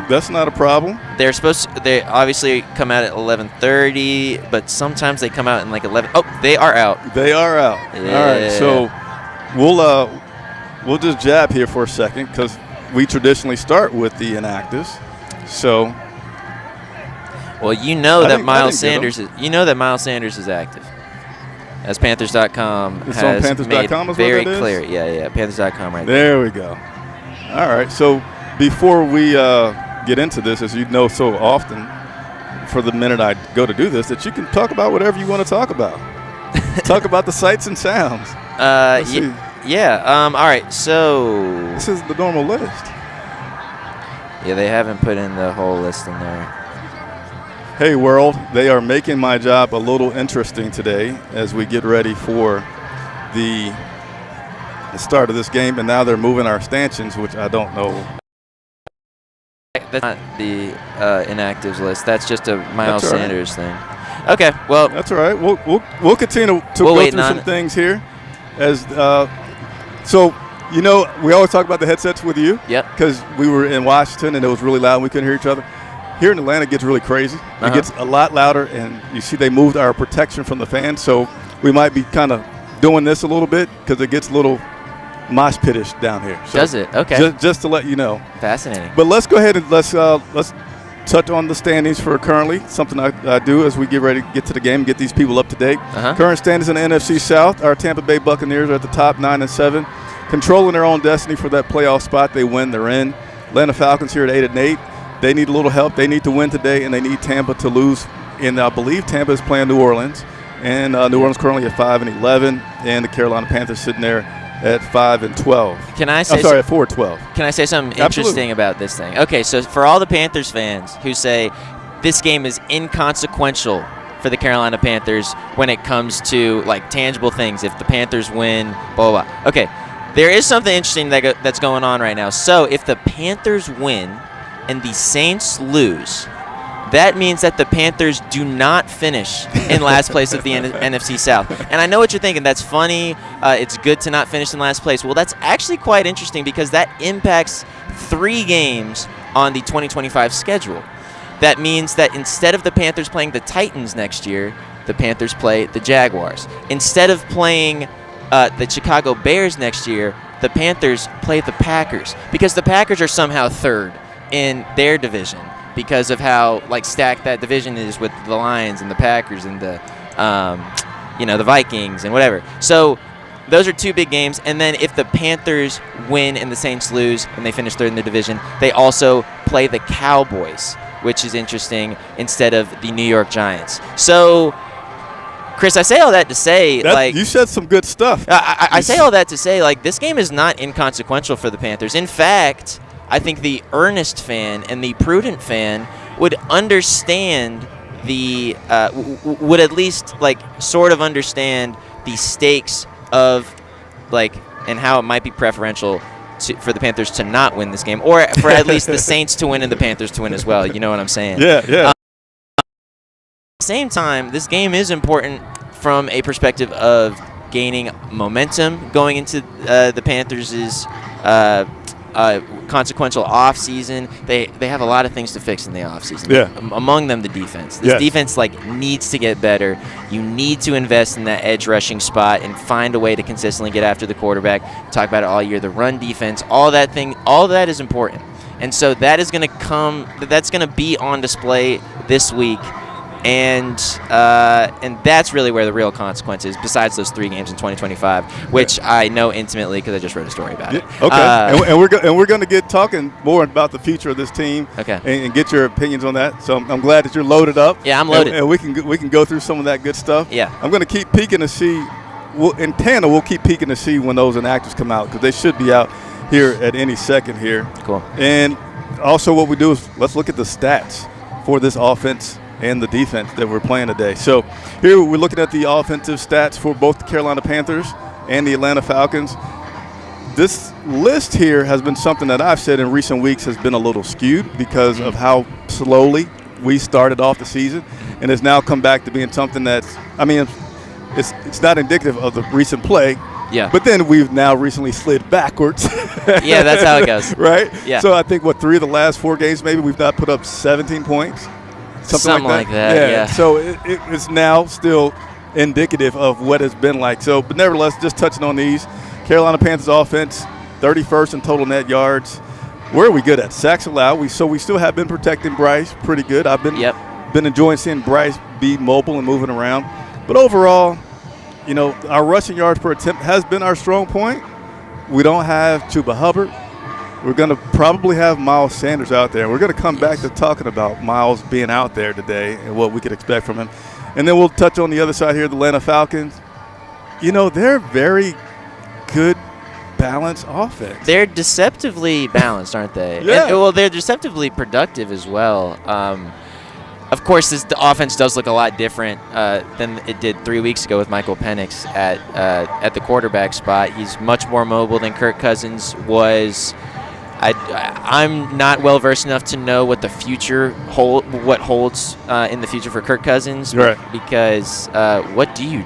That's not a problem. They obviously come out at 11:30, but sometimes they come out in like 11. Oh, they are out. They are out. Yeah. All right. So we'll just jab here for a second because we traditionally start with the inactives. So. Well, that Miles Sanders is active. As Panthers.com it's has on Panthers.com made very clear. Yeah, Panthers.com right there. There we go. All right, so before we get into this, as you know so often, for the minute I go to do this, that you can talk about whatever you want to talk about. Talk about the sights and sounds. Yeah. All right, so. This is the normal list. Yeah, they haven't put in the whole list in there. Hey, world, they are making my job a little interesting today as we get ready for the start of this game, and now they're moving our stanchions, which I don't know. That's not the inactives list. That's just a Miles Sanders thing. Okay, well. That's all right. We'll continue to go through some things here. So, we always talk about the headsets with you. Yep. Because we were in Washington, and it was really loud, and we couldn't hear each other. Here in Atlanta, it gets really crazy. It gets a lot louder, and you see they moved our protection from the fans, so we might be kind of doing this a little bit because it gets a little mosh pitish down here. So does it? Okay. Just to let you know. Fascinating. But let's go ahead and let's touch on the standings for currently, something I do as we get ready to get to the game and get these people up to date. Current standings in the NFC South, our Tampa Bay Buccaneers are at the top 9-7, controlling their own destiny for that playoff spot. They win, they're in. Atlanta Falcons here at 8-8. They need a little help. They need to win today, and they need Tampa to lose. And I believe Tampa is playing New Orleans. And New Orleans currently at 5-11, and the Carolina Panthers sitting there at 5-12. Can I say? I'm sorry, at 4-12. Can I say something interesting about this thing? Okay, so for all the Panthers fans who say this game is inconsequential for the Carolina Panthers when it comes to like tangible things. If the Panthers win, blah, blah, blah. Okay, there is something interesting that's going on right now. So if the Panthers win and the Saints lose, that means that the Panthers do not finish in last place of the NFC South. And I know what you're thinking. That's funny. It's good to not finish in last place. Well, that's actually quite interesting because that impacts 3 games on the 2025 schedule. That means that instead of the Panthers playing the Titans next year, the Panthers play the Jaguars. Instead of playing the Chicago Bears next year, the Panthers play the Packers because the Packers are somehow third in their division because of how like stacked that division is with the Lions and the Packers and the the Vikings and whatever. So those are 2 big games. And then if the Panthers win and the Saints lose and they finish third in the division, they also play the Cowboys, which is interesting, instead of the New York Giants. So, Chris, I say all that to say, you said some good stuff. I say all that to say, like, this game is not inconsequential for the Panthers. In fact, I think the earnest fan and the prudent fan would understand would at least, like, sort of understand the stakes of, like, and how it might be preferential for the Panthers to not win this game, or for at least the Saints to win and the Panthers to win as well. You know what I'm saying? Yeah. At the same time, this game is important from a perspective of gaining momentum going into the Panthers' consequential offseason. They have a lot of things to fix in the offseason. Yeah. Among them, the defense. This defense needs to get better. You need to invest in that edge rushing spot and find a way to consistently get after the quarterback. Talk about it all year. The run defense, all that is important. And so that is going to that's going to be on display this week. And that's really where the real consequence is, besides those 3 games in 2025, which I know intimately because I just wrote a story about it. Okay, and we're going to get talking more about the future of this team. Okay, and get your opinions on that. So I'm glad that you're loaded up. Yeah, I'm loaded, and we can go through some of that good stuff. Yeah, I'm going to keep peeking to see. In Tana, we'll keep peeking to see when those inactives come out because they should be out here at any second here. Cool. And also, what we do is let's look at the stats for this offense and the defense that we're playing today. So here we're looking at the offensive stats for both the Carolina Panthers and the Atlanta Falcons. This list here has been something that I've said in recent weeks has been a little skewed because of how slowly we started off the season, and it's now come back to being something that's, it's not indicative of the recent play. Yeah. But then we've now recently slid backwards. Yeah, that's how it goes. Right? Yeah. So I think, 3 of the last 4 games maybe we've not put up 17 points. Something like that, yeah. So it's now still indicative of what it's been like. So, but nevertheless, just touching on these, Carolina Panthers offense, 31st in total net yards. Where are we good at? Sacks allowed. We still have been protecting Bryce pretty good. I've been enjoying seeing Bryce be mobile and moving around. But overall, our rushing yards per attempt has been our strong point. We don't have Chuba Hubbard. We're going to probably have Miles Sanders out there. We're going to come back to talking about Miles being out there today and what we could expect from him. And then we'll touch on the other side here, the Atlanta Falcons. They're very good, balanced offense. They're deceptively balanced, aren't they? Yeah. And, they're deceptively productive as well. Of course, the offense does look a lot different than it did 3 weeks ago with Michael Penix at the quarterback spot. He's much more mobile than Kirk Cousins was. I'm not well versed enough to know what the future holds in the future for Kirk Cousins. Right. Because what do? You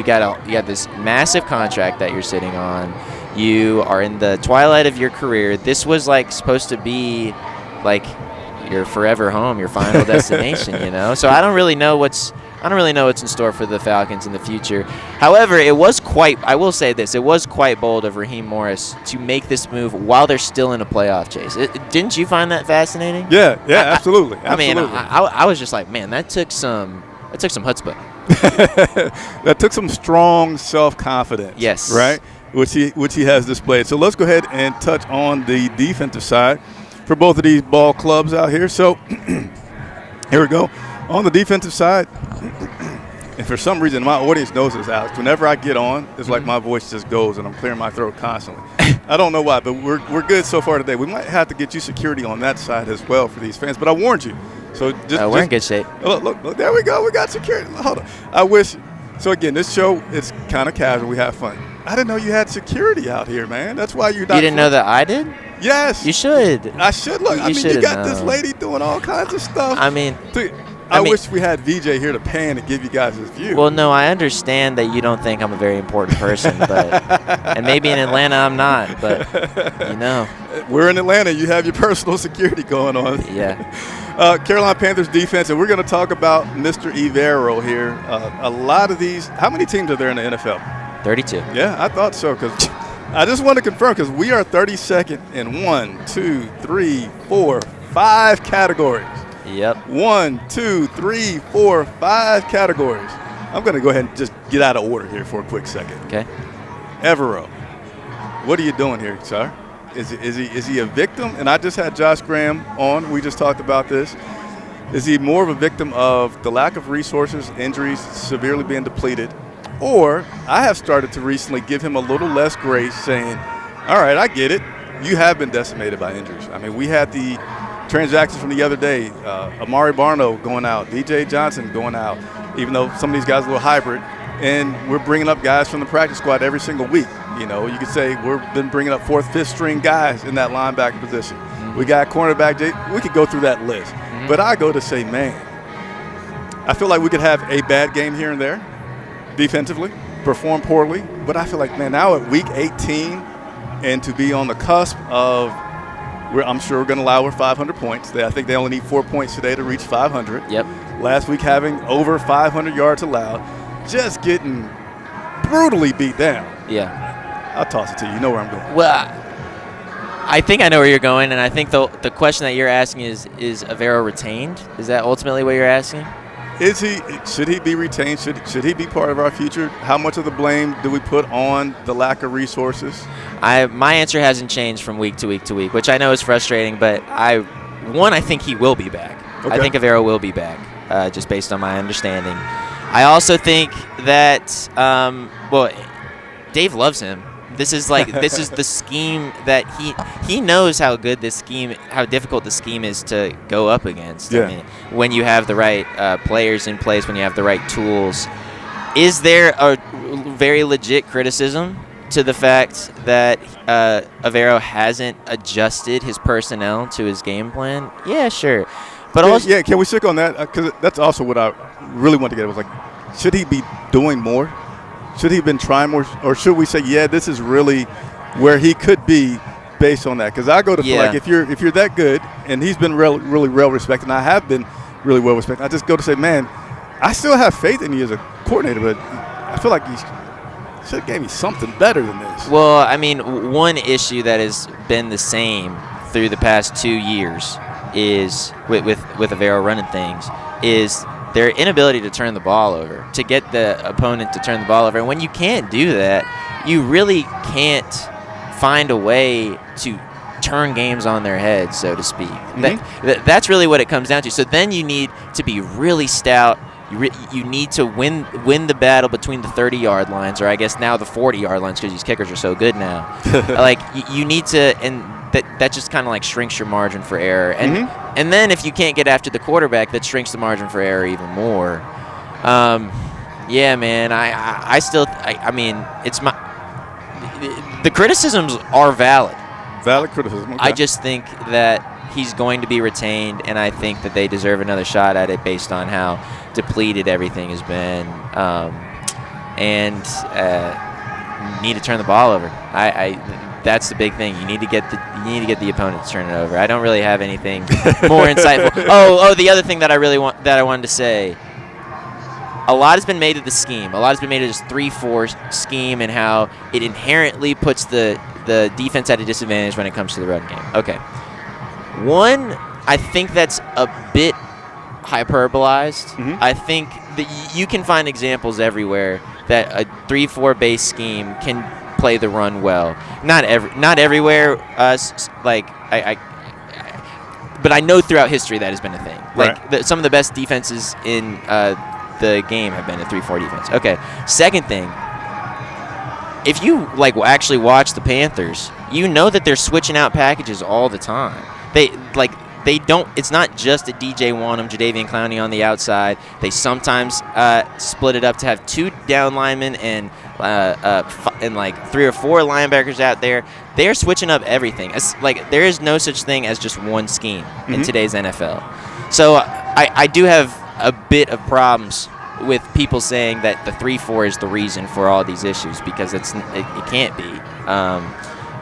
got this massive contract that you're sitting on. You are in the twilight of your career. This was supposed to be your forever home, your final destination. So I don't really know what's in store for the Falcons in the future. However, I will say this, it was quite bold of Raheem Morris to make this move while they're still in a playoff chase. Didn't you find that fascinating? Yeah, absolutely. I was just like, man, that took some chutzpah. That took some strong self-confidence. Yes. Right? Which he has displayed. So let's go ahead and touch on the defensive side for both of these ball clubs out here. So here we go. On the defensive side, and for some reason my audience knows this, Alex, whenever I get on, it's like my voice just goes and I'm clearing my throat constantly. I don't know why, but we're good so far today. We might have to get you security on that side as well for these fans. But I warned you, So we're in good shape. Look, there we go. We got security. Hold on. I wish. So again, this show is kind of casual. We have fun. I didn't know you had security out here, man. That's why you're not. You didn't know that I did? Yes. You should. I should look. You got this known. lady doing all kinds of stuff. I mean, I wish we had VJ here to pan and give you guys his view. Well, no, I understand that you don't think I'm a very important person, but and maybe in Atlanta I'm not, but we're in Atlanta. You have your personal security going on. Yeah. Carolina Panthers defense, and we're going to talk about Mr. Evero here. A lot of these. How many teams are there in the NFL? 32. Yeah, I thought so because I just want to confirm because we are 32nd in 1, 2, 3, 4, 5 categories. Yep. 1, 2, 3, 4, 5 categories. I'm going to go ahead and just get out of order here for a quick second. Okay. Evero, what are you doing here, sir? Is he a victim? And I just had Josh Graham on. We just talked about this. Is he more of a victim of the lack of resources, injuries, severely being depleted? Or I have started to recently give him a little less grace, saying, all right, I get it. You have been decimated by injuries. I mean, we had the transactions from the other day, Amari Barno going out, DJ Johnson going out, even though some of these guys are a little hybrid. And we're bringing up guys from the practice squad every single week. You know, you could say we've been bringing up 4th, 5th string guys in that linebacker position. Mm-hmm. We got cornerback. We could go through that list. Mm-hmm. But I go to say, man, I feel like we could have a bad game here and there defensively, perform poorly. But I feel like, man, now at week 18 and to be on the cusp of I'm sure we're going to allow over 500 points. I think they only need 4 points today to reach 500. Yep. Last week having over 500 yards allowed, just getting brutally beat down. Yeah. I'll toss it to you. You know where I'm going. Well, I think I know where you're going, and I think the question that you're asking is Evero retained? Is that ultimately what you're asking? Should he be retained? Should he be part of our future? How much of the blame do we put on the lack of resources? My answer hasn't changed from week to week to week, which I know is frustrating, but I think he will be back. Okay. I think Evero will be back, just based on my understanding. I also think that Dave loves him. This is the scheme that he knows how difficult the scheme is to go up against. Yeah. I mean, when you have the right players in place, when you have the right tools. Is there a very legit criticism to the fact that Evero hasn't adjusted his personnel to his game plan? Yeah, sure. But also, can we stick on that? Because that's also what I really want to get at. Was like, should he be doing more? Should he have been trying more? Or should we say, yeah, this is really where he could be based on that? Because I go to feel like if you're that good, and he's been really well respected, and I have been really well respected, I just go to say, man, I still have faith in you as a coordinator, but I feel like he should have gave me something better than this. Well, I mean, one issue that has been the same through the past 2 years is with Evero running things is their inability to turn the ball over, to get the opponent to turn the ball over. And when you can't do that, you really can't find a way to turn games on their heads, so to speak. Mm-hmm. That's really what it comes down to. So then you need to be really stout. You need to win the battle between the 30-yard lines, or I guess now the 40-yard lines, because these kickers are so good now. Like you need to, and that just kind of like shrinks your margin for error. And and then if you can't get after the quarterback, that shrinks the margin for error even more. Yeah, man. I mean, it's the criticisms are valid. Valid criticism. Okay. I just think that he's going to be retained, and I think that they deserve another shot at it based on how depleted everything has been, and need to turn the ball over. That's the big thing. You need to get the opponent to turn it over. I don't really have anything more insightful. Oh, the other thing that I wanted to say. A lot has been made of the scheme. A lot has been made of this 3-4 scheme and how it inherently puts the defense at a disadvantage when it comes to the run game. Okay. One, I think that's a bit hyperbolized. Mm-hmm. I think that you can find examples everywhere that a 3-4 base scheme can play the run well. Not everywhere. But I know throughout history that has been a thing. Like some of the best defenses in the game have been a 3-4 defense. Okay. Second thing, if you actually watch the Panthers, you know that they're switching out packages all the time. they don't. It's not just a DJ Wanham, Jadeveon Clowney on the outside. They sometimes split it up to have 2 down linemen and like 3 or 4 linebackers out there. They're switching up everything. It's like there is no such thing as just one scheme in today's NFL. So I do have a bit of problems with people saying that the 3-4 is the reason for all these issues, because it can't be.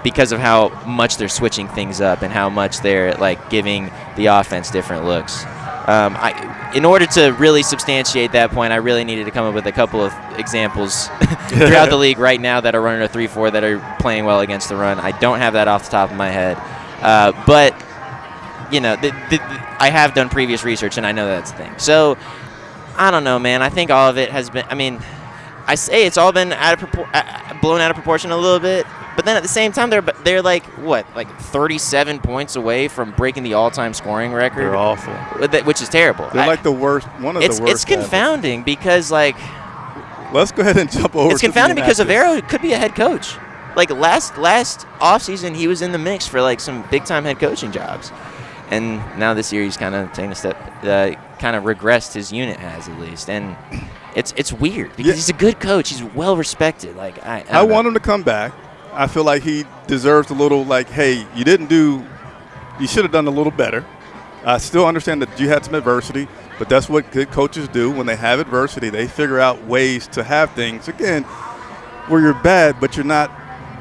Because of how much they're switching things up and how much they're like giving the offense different looks. In order to really substantiate that point, I really needed to come up with a couple of examples throughout the league right now that are running a 3-4 that are playing well against the run. I don't have that off the top of my head, but you know, I have done previous research and I know that's the thing. So I don't know, man. I think all of it has been. I mean, I say it's all been blown out of proportion a little bit. But then at the same time, they're like, what, like 37 points away from breaking the all-time scoring record? They're awful. Which is terrible. They're like the worst, one of the worst. It's confounding because, like... Let's go ahead and jump over. It's confounding because Avero could be a head coach. Like, last offseason, he was in the mix for, like, some big-time head coaching jobs. And now this year he's kind of taking a step, kind of regressed, his unit has at least. And it's weird because he's a good coach. He's well-respected. Like I want him to come back. I feel like he deserves a little, like, hey, you should have done a little better. I still understand that you had some adversity, but that's what good coaches do. When they have adversity, they figure out ways to have things, again, where you're bad, but you're not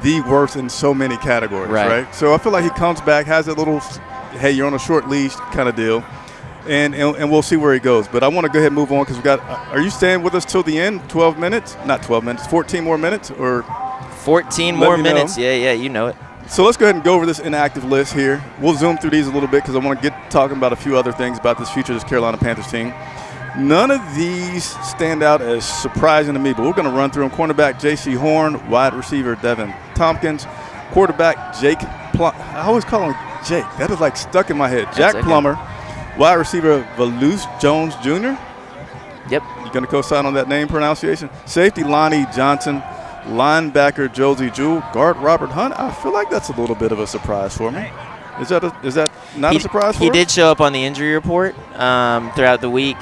the worst in so many categories, right? So I feel like he comes back, has a little, hey, you're on a short leash kind of deal, and we'll see where he goes. But I want to go ahead and move on because we got are you staying with us till the end, 12 minutes? Not 12 minutes, 14 more minutes, or – 14 more minutes. Yeah, you know it. So let's go ahead and go over this inactive list here. We'll zoom through these a little bit because I want to get talking about a few other things about this future of this Carolina Panthers team. None of these stand out as surprising to me, but we're going to run through them. Cornerback J.C. Horn, wide receiver Devin Tompkins, quarterback Jake Plummer. I always call him Jake. That is like stuck in my head. Jack Plummer, wide receiver Valus Jones Jr. Yep. You going to co-sign on that name pronunciation? Safety Lonnie Johnson. Linebacker Josie Jewell, guard Robert Hunt. I feel like that's a little bit of a surprise for me. Is that not a surprise for him? He did show up on the injury report throughout the week.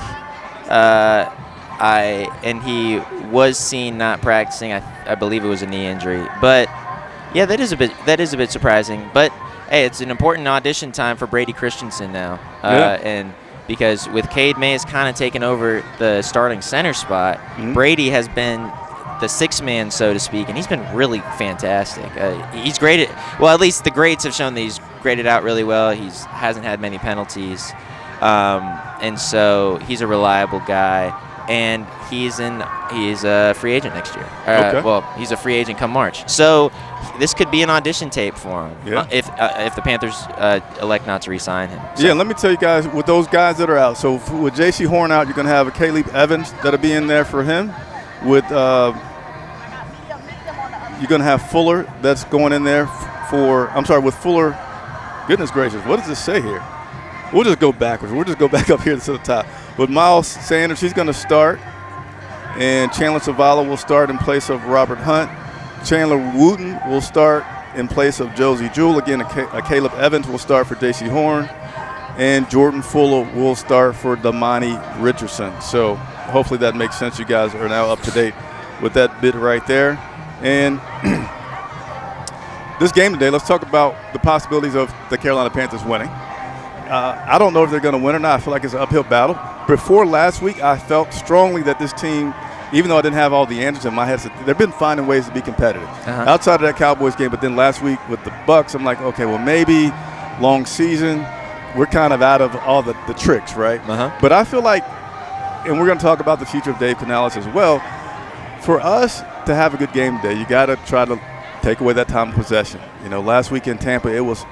And he was seen not practicing. I believe it was a knee injury. But yeah, that is a bit surprising. But hey, it's an important audition time for Brady Christensen now. And because with Cade Mays kind of taking over the starting center spot, Brady has been the sixth man, so to speak, and he's been really fantastic. He's graded well. At least the grades have shown that he's graded out really well. He hasn't had many penalties, and so he's a reliable guy. And he's a free agent next year. Well, he's a free agent come March. So this could be an audition tape for him if the Panthers elect not to re-sign him. So. Yeah, let me tell you guys, with those guys that are out, so with J.C. Horn out, you're going to have a Caleb Evans that'll be in there for him. With you're going to have Fuller that's going in there with Fuller. Goodness gracious, what does this say here? We'll just go backwards. We'll just go back up here to the top. With Miles Sanders, he's going to start. And Chandler Zavala will start in place of Robert Hunt. Chandler Wooten will start in place of Josie Jewell. Again, a Caleb Evans will start for J.C. Horn. And Jordan Fuller will start for Damani Richardson. So hopefully that makes sense. You guys are now up to date with that bit right there. And this game today, let's talk about the possibilities of the Carolina Panthers winning. I don't know if they're going to win or not. I feel like it's an uphill battle. Before last week, I felt strongly that this team, even though I didn't have all the answers in my head, they've been finding ways to be competitive. Outside of that Cowboys game, but then last week with the Bucs, I'm like, okay, well, maybe long season, we're kind of out of all the tricks, right? But I feel like, and we're going to talk about the future of Dave Canales as well, for us to have a good game today, you got to try to take away that time of possession. You know, last week in Tampa, it was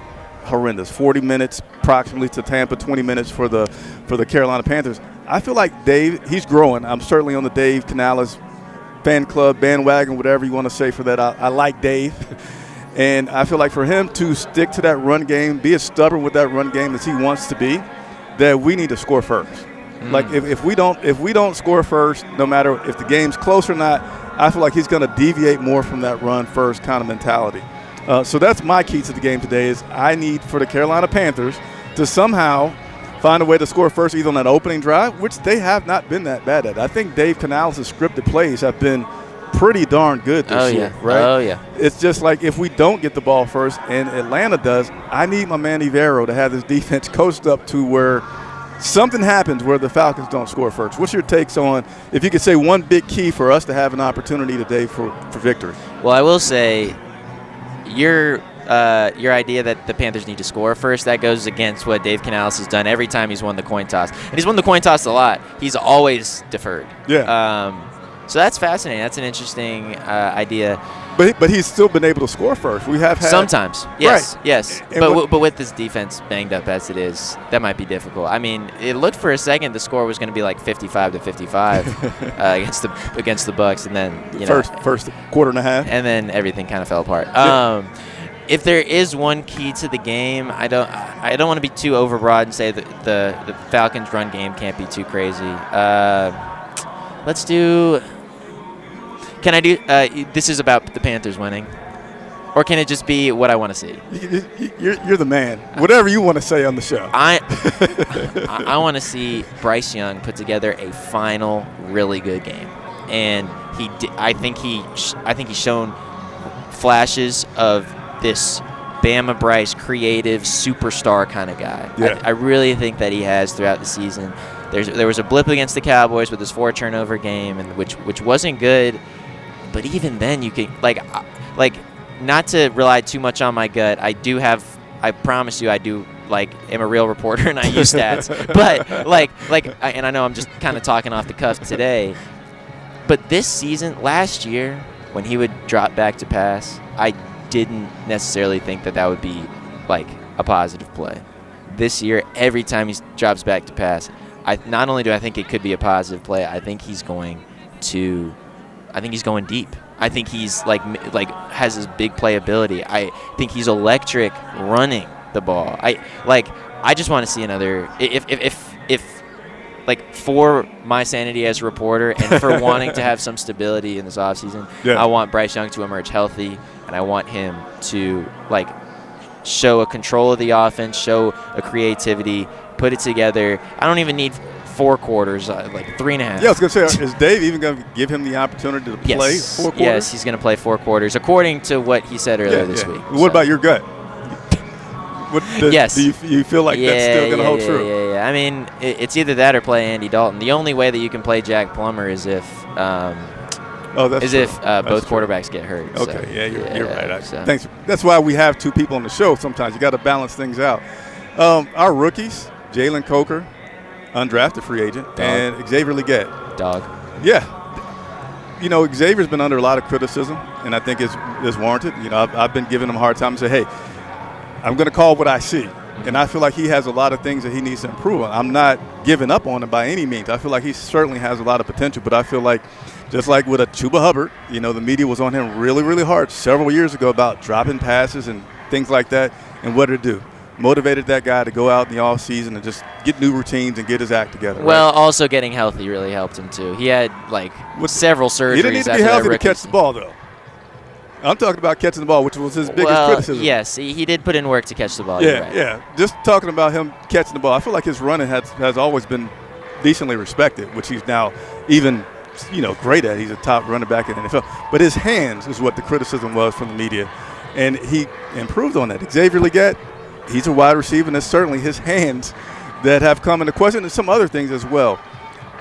horrendous. 40 minutes approximately to Tampa, 20 minutes for the Carolina Panthers. I feel like Dave, he's growing. I'm certainly on the Dave Canales fan club, bandwagon, whatever you want to say for that. I like Dave. And I feel like for him to stick to that run game, be as stubborn with that run game as he wants to be, that we need to score first. Like if we don't score first, no matter if the game's close or not, I feel like he's going to deviate more from that run first kind of mentality. So that's my key to the game today is I need for the Carolina Panthers to somehow find a way to score first, either on that opening drive, which they have not been that bad at. I think Dave Canales' scripted plays have been pretty darn good this year, right? Oh, yeah. It's just like if we don't get the ball first, and Atlanta does, I need my man Ivero to have this defense coached up to where something happens where the Falcons don't score first. What's your takes on, if you could say one big key for us to have an opportunity today for victory? Well, I will say your idea that the Panthers need to score first, that goes against what Dave Canales has done every time he's won the coin toss. And he's won the coin toss a lot. He's always deferred. Yeah. So that's fascinating. That's an interesting idea. But he's still been able to score first. We have had sometimes, yes, right. yes. And But with this defense banged up as it is, that might be difficult. I mean, it looked for a second the score was going to be like 55-55 against the Bucs, and then first quarter and a half, and then everything kind of fell apart. If there is one key to the game, I don't want to be too overbroad and say that the Falcons' run game can't be too crazy. Let's do. Can I do? This is about the Panthers winning, or can it just be what I want to see? You're the man. Whatever you want to say on the show. I want to see Bryce Young put together a final really good game, and I think he's shown flashes of this Bama Bryce creative superstar kind of guy. Yeah. I really think that he has throughout the season. There was a blip against the Cowboys with his 4-turnover game, and which wasn't good. But even then, you could like not to rely too much on my gut. I promise you, I do am a real reporter and I use stats. But and I know I'm just kind of talking off the cuff today. But this season, last year, when he would drop back to pass, I didn't necessarily think that would be a positive play. This year, every time he drops back to pass, not only do I think it could be a positive play, I think he's going deep. I think he's has his big playability. I think he's electric running the ball. I just want to see another. If for my sanity as a reporter and for wanting to have some stability in this offseason, I want Bryce Young to emerge healthy, and I want him to show a control of the offense, show a creativity, put it together. I don't even need 4 quarters, 3.5. Yeah, I was going to say, is Dave even going to give him the opportunity to play 4 quarters? Yes, he's going to play 4 quarters, according to what he said earlier this week. What about your gut? Yes. Do you feel like that's still going to hold true? Yeah. I mean, it's either that or play Andy Dalton. The only way that you can play Jack Plummer is if both quarterbacks get hurt. Okay, you're right. Thanks. That's why we have 2 people on the show sometimes. You got to balance things out. Our rookies, Jalen Coker, undrafted free agent, and Xavier Legette. Dog. Yeah. Xavier's been under a lot of criticism, and I think it's warranted. I've been giving him a hard time and say, hey, I'm going to call what I see. And I feel like he has a lot of things that he needs to improve on. I'm not giving up on him by any means. I feel like he certainly has a lot of potential, but I feel like just like with a Chuba Hubbard, the media was on him really, really hard several years ago about dropping passes and things like that. And what did it do? Motivated that guy to go out in the off season and just get new routines and get his act together. Well, also getting healthy really helped him too. He had several surgeries. He didn't need to be healthy to catch the ball, though. I'm talking about catching the ball, which was his biggest criticism. Yes, he did put in work to catch the ball. Yeah. Just talking about him catching the ball, I feel like his running has always been decently respected, which he's now even great at. He's a top running back in the NFL. But his hands is what the criticism was from the media, and he improved on that. Xavier Legette, he's a wide receiver, and it's certainly his hands that have come into question, and some other things as well.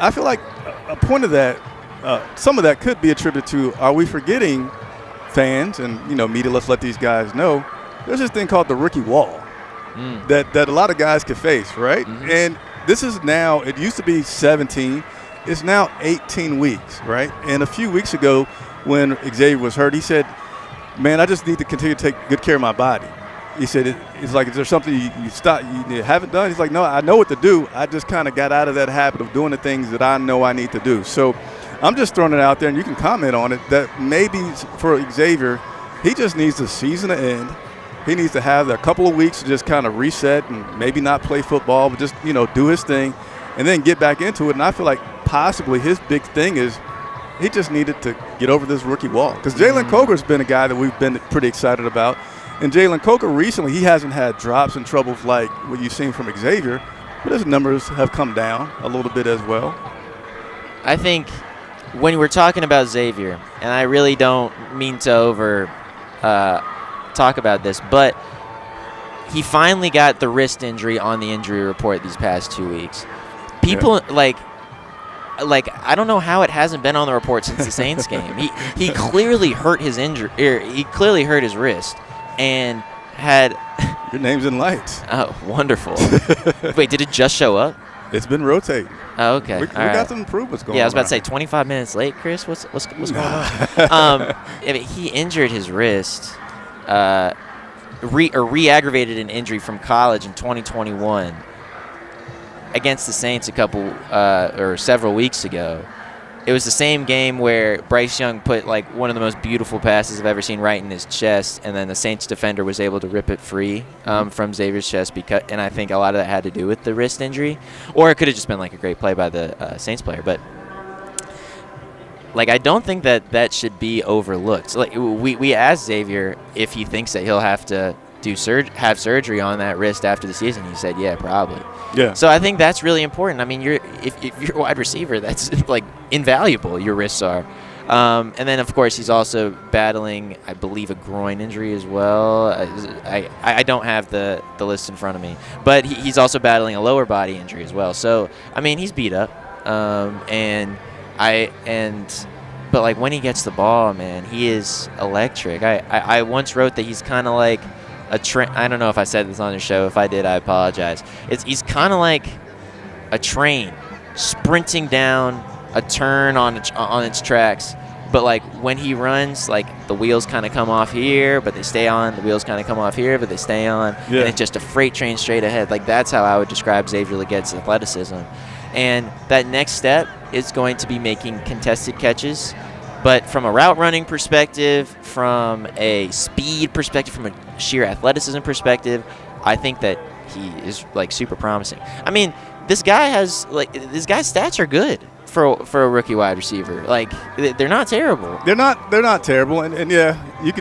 I feel like a point of that, some of that could be attributed to, are we forgetting fans and media? Let's let these guys know there's this thing called the rookie wall that a lot of guys could face, right? Mm-hmm. And this is now, it used to be 17, it's now 18 weeks, right? And a few weeks ago when Xavier was hurt, he said, man, I just need to continue to take good care of my body. He said, it's like, is there something you haven't done? He's like, no, I know what to do. I just kind of got out of that habit of doing the things that I know I need to do. So I'm just throwing it out there, and you can comment on it, that maybe for Xavier, he just needs the season to end. He needs to have a couple of weeks to just kind of reset and maybe not play football, but just, do his thing and then get back into it. And I feel like possibly his big thing is he just needed to get over this rookie wall. Because Jalen Coker's been a guy that we've been pretty excited about. And Jalen Coker recently, he hasn't had drops and troubles like what you've seen from Xavier, but his numbers have come down a little bit as well. I think when we're talking about Xavier, and I really don't mean to talk about this, but he finally got the wrist injury on the injury report these past 2 weeks. People like I don't know how it hasn't been on the report since the Saints game. He clearly hurt his he clearly hurt his wrist and had. Your name's in lights. Oh, wonderful. Wait, did it just show up? It's been rotating. Oh, okay. We got some improvements going on. Yeah, I was about to say 25 minutes late, Chris. What's going on? He injured his wrist, re-aggravated an injury from college in 2021 against the Saints several weeks ago. It was the same game where Bryce Young put like one of the most beautiful passes I've ever seen right in his chest, and then the Saints defender was able to rip it free from Xavier's chest. And I think a lot of that had to do with the wrist injury, or it could have just been like a great play by the Saints player. But like, I don't think that should be overlooked. Like, we asked Xavier if he thinks that he'll have to have surgery on that wrist after the season. He said, yeah, probably. Yeah. So I think that's really important. I mean, if you're a wide receiver, that's like invaluable. Your wrists are. And then, of course, he's also battling, I believe, a groin injury as well. I don't have the list in front of me, but he's also battling a lower body injury as well. So I mean, he's beat up. But like when he gets the ball, man, he is electric. I once wrote that he's kind of like a train. I don't know if I said this on the show. If I did, I apologize. He's kind of like a train sprinting down a turn on its tracks. But like when he runs, like the wheels kind of come off here, but they stay on. The wheels kind of come off here, but they stay on. Yeah. And it's just a freight train straight ahead. Like that's how I would describe Xavier Legette's athleticism. And that next step is going to be making contested catches. But from a route running perspective, from a speed perspective, from a sheer athleticism perspective, I think that he is like super promising. I mean, this guy's stats are good for a rookie wide receiver. Like they're not terrible. They're not terrible. And yeah, you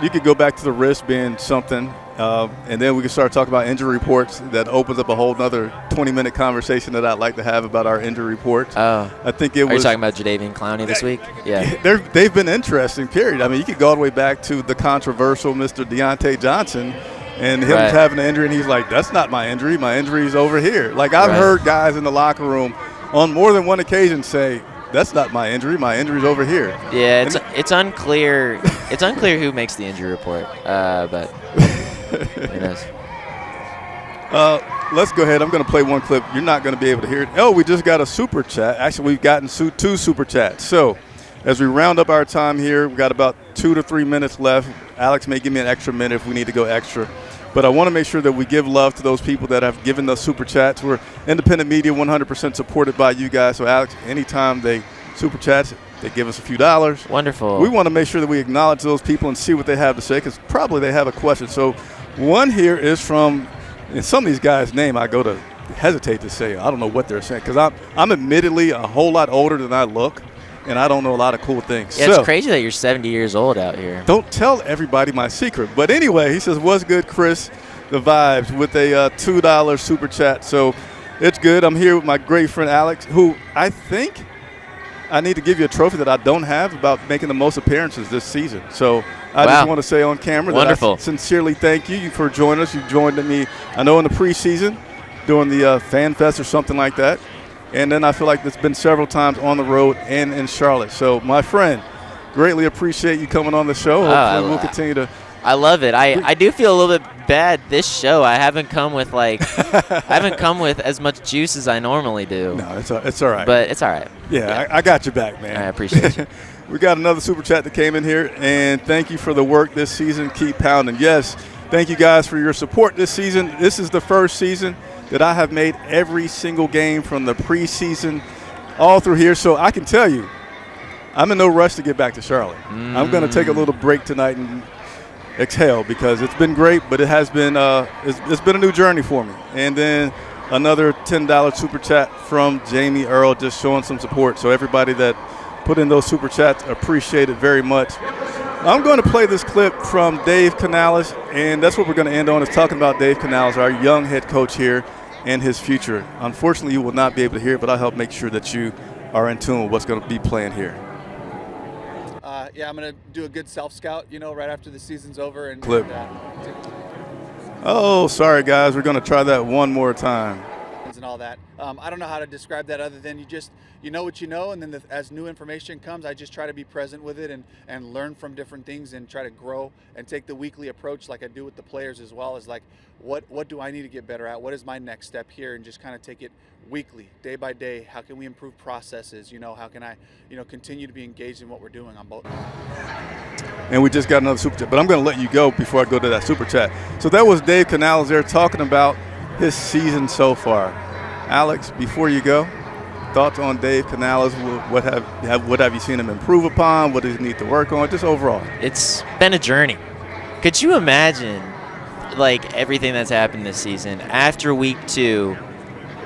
could go back to the wrist being something. And then we can start talking about injury reports. That opens up a whole nother 20-minute conversation that I'd like to have about our injury reports. Oh, I think it was. Are you talking about Jadeveon Clowney this week? Yeah. They've been interesting, period. I mean, you could go all the way back to the controversial Mr. Deontay Johnson and him having an injury, and he's like, that's not my injury. My injury's over here. Like, I've heard guys in the locker room on more than one occasion say, that's not my injury. My injury's over here. Yeah, it's unclear. It's unclear who makes the injury report, but who knows? Let's go ahead. I'm going to play one clip. You're not going to be able to hear it. Oh, we just got a super chat. Actually, we've gotten 2 super chats. So as we round up our time here, we've got about 2 to 3 minutes left. Alex may give me an extra minute if we need to go extra. But I want to make sure that we give love to those people that have given us super chats. We're independent media, 100% supported by you guys. So, Alex, anytime they super chats, they give us a few dollars. Wonderful. We want to make sure that we acknowledge those people and see what they have to say, because probably they have a question. So one here is from, and some of these guys' name I go to hesitate to say. I don't know what they're saying, because I'm admittedly a whole lot older than I look, and I don't know a lot of cool things. Yeah, it's crazy that you're 70 years old out here. Don't tell everybody my secret. But anyway, he says, what's good, Chris? The vibes, with a $2 super chat. So it's good. I'm here with my great friend Alex, who I think I need to give you a trophy that I don't have about making the most appearances this season. So I just want to say on camera that I sincerely thank you for joining us. You've joined me, I know, in the preseason during the Fan Fest or something like that. And then I feel like it's been several times on the road and in Charlotte. So, my friend, greatly appreciate you coming on the show. Hopefully we'll continue to. I love it. I do feel a little bit bad this show. I haven't come with as much juice as I normally do. No, it's all right. But it's all right. Yeah. I got your back, man. I appreciate you. We got another super chat that came in here, and thank you for the work this season. Keep pounding. Yes, thank you guys for your support this season. This is the first season that I have made every single game from the preseason all through here. So I can tell you, I'm in no rush to get back to Charlotte. I'm going to take a little break tonight and exhale, because it's been great, but it has been it's been a new journey for me. And then another $10 super chat from Jamie Earl, just showing some support. So everybody that put in those super chats, appreciate it very much. I'm going to play this clip from Dave Canales, and that's what we're going to end on, is talking about Dave Canales, our young head coach here, and his future. Unfortunately, you will not be able to hear it, but I'll help make sure that you are in tune with what's going to be playing here. Yeah, I'm going to do a good self-scout, right after the season's over. And Clip. Oh, sorry, guys. We're going to try that one more time. And all that. I don't know how to describe that other than you know what you know, and then as new information comes, I just try to be present with it and learn from different things and try to grow and take the weekly approach like I do with the players, as well as like what do I need to get better at? What is my next step here? And just kind of take it weekly, day by day. How can we improve processes? How can I continue to be engaged in what we're doing on both? And we just got another super chat, but I'm going to let you go before I go to that super chat. So that was Dave Canales there talking about his season so far. Alex, before you go, thoughts on Dave Canales? What have you seen him improve upon? What does he need to work on? Just overall. It's been a journey. Could you imagine, like, everything that's happened this season? After week 2,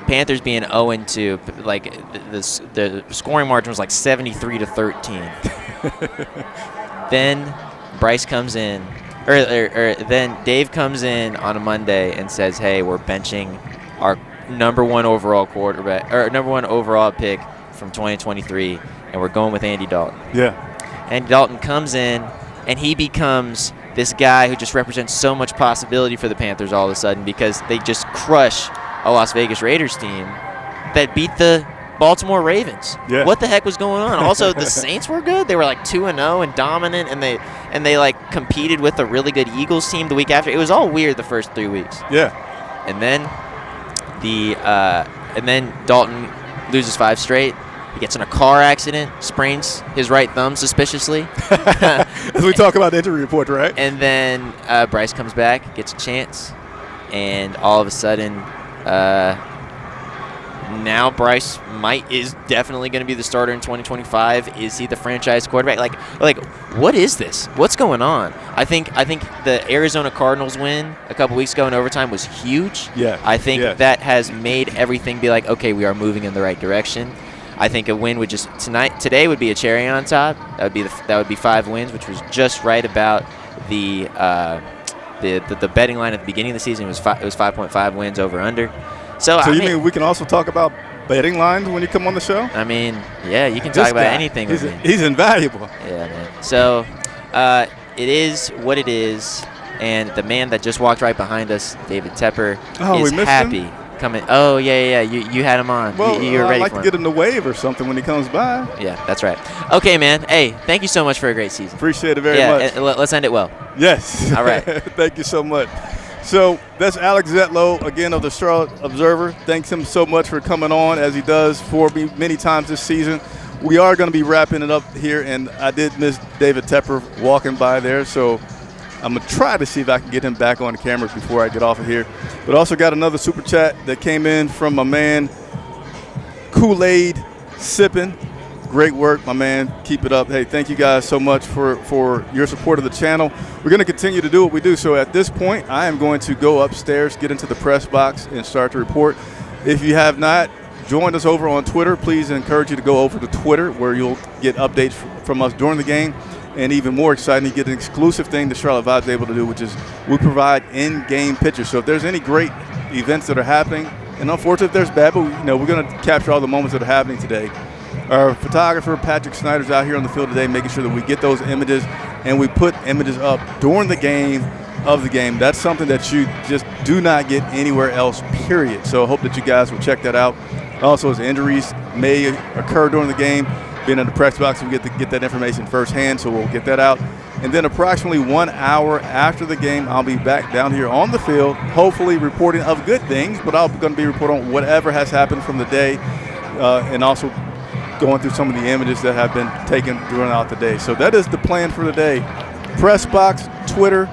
Panthers being 0-2, like the scoring margin was like 73-13. Then Bryce comes in, or then Dave comes in on a Monday and says, "Hey, we're benching our number one overall pick from 2023, and we're going with Andy Dalton." Yeah. Andy Dalton comes in, and he becomes this guy who just represents so much possibility for the Panthers all of a sudden, because they just crush a Las Vegas Raiders team that beat the Baltimore Ravens. Yeah. What the heck was going on? Also, the Saints were good. They were like 2-0 and dominant, and they like competed with a really good Eagles team the week after. It was all weird the first 3 weeks. Yeah. And then Dalton loses 5 straight. He gets in a car accident, sprains his right thumb suspiciously. As we talk about the injury report, right? And then Bryce comes back, gets a chance, and all of a sudden, now Bryce is definitely going to be the starter in 2025. Is he the franchise quarterback? Like, what is this? What's going on? I think the Arizona Cardinals win a couple weeks ago in overtime was huge. Yeah. I think that has made everything be like, okay, we are moving in the right direction. I think a win would today would be a cherry on top. That would be 5 wins, which was just right about the betting line at the beginning of the season. It was 5.5 wins over under. So you mean we can also talk about betting lines when you come on the show? I mean, yeah, you can talk about anything with me. He's invaluable. Yeah, man. So it is what it is, and the man that just walked right behind us, David Tepper, is happy. Coming. Oh, yeah. You had him on. Well, you were ready I'd like for to him. get him to wave or something when he comes by. Yeah, that's right. Okay, man. Hey, thank you so much for a great season. Appreciate it very much. Yeah, let's end it well. Yes. All right. Thank you so much. So that's Alex Zetlow, again, of the Charlotte Observer. Thanks him so much for coming on, as he does for me many times this season. We are going to be wrapping it up here, and I did miss David Tepper walking by there, so I'm going to try to see if I can get him back on the camera before I get off of here. But also got another super chat that came in from my man, Kool-Aid Sippin'. Great work, my man. Keep it up. Hey, thank you guys so much for your support of the channel. We're going to continue to do what we do. So at this point, I am going to go upstairs, get into the press box, and start to report. If you have not joined us over on Twitter, please encourage you to go over to Twitter, where you'll get updates from us during the game. And even more exciting, you get an exclusive thing that Charlotte Vibe is able to do, which is we provide in-game pictures. So if there's any great events that are happening, and unfortunately if there's bad, but we're going to capture all the moments that are happening today. Our photographer, Patrick Snyder's out here on the field today making sure that we get those images, and we put images up during the game of the game. That's something that you just do not get anywhere else, period. So I hope that you guys will check that out. Also, as injuries may occur during the game, being in the press box, we get to get that information firsthand, so we'll get that out. And then approximately 1 hour after the game, I'll be back down here on the field, hopefully reporting of good things, but I'm going to be reporting on whatever has happened from the day, and also going through some of the images that have been taken throughout the day. So that is the plan for the day. Press box, Twitter.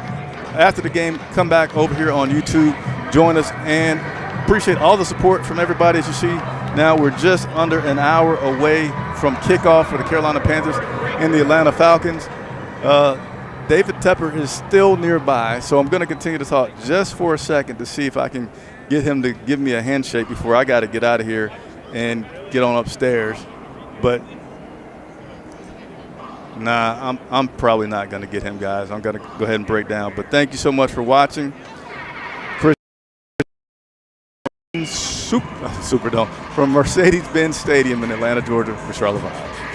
After the game, come back over here on YouTube, join us, and appreciate all the support from everybody. As you see, now we're just under an hour away from kickoff for the Carolina Panthers and the Atlanta Falcons. David Tepper is still nearby, so I'm going to continue to talk just for a second to see if I can get him to give me a handshake before I got to get out of here and get on upstairs. But Nah, I'm probably not going to get him, guys. I'm going to go ahead and break down. But thank you so much for watching. Chris Superdome from Mercedes-Benz Stadium in Atlanta, Georgia for Charlotte Vibe.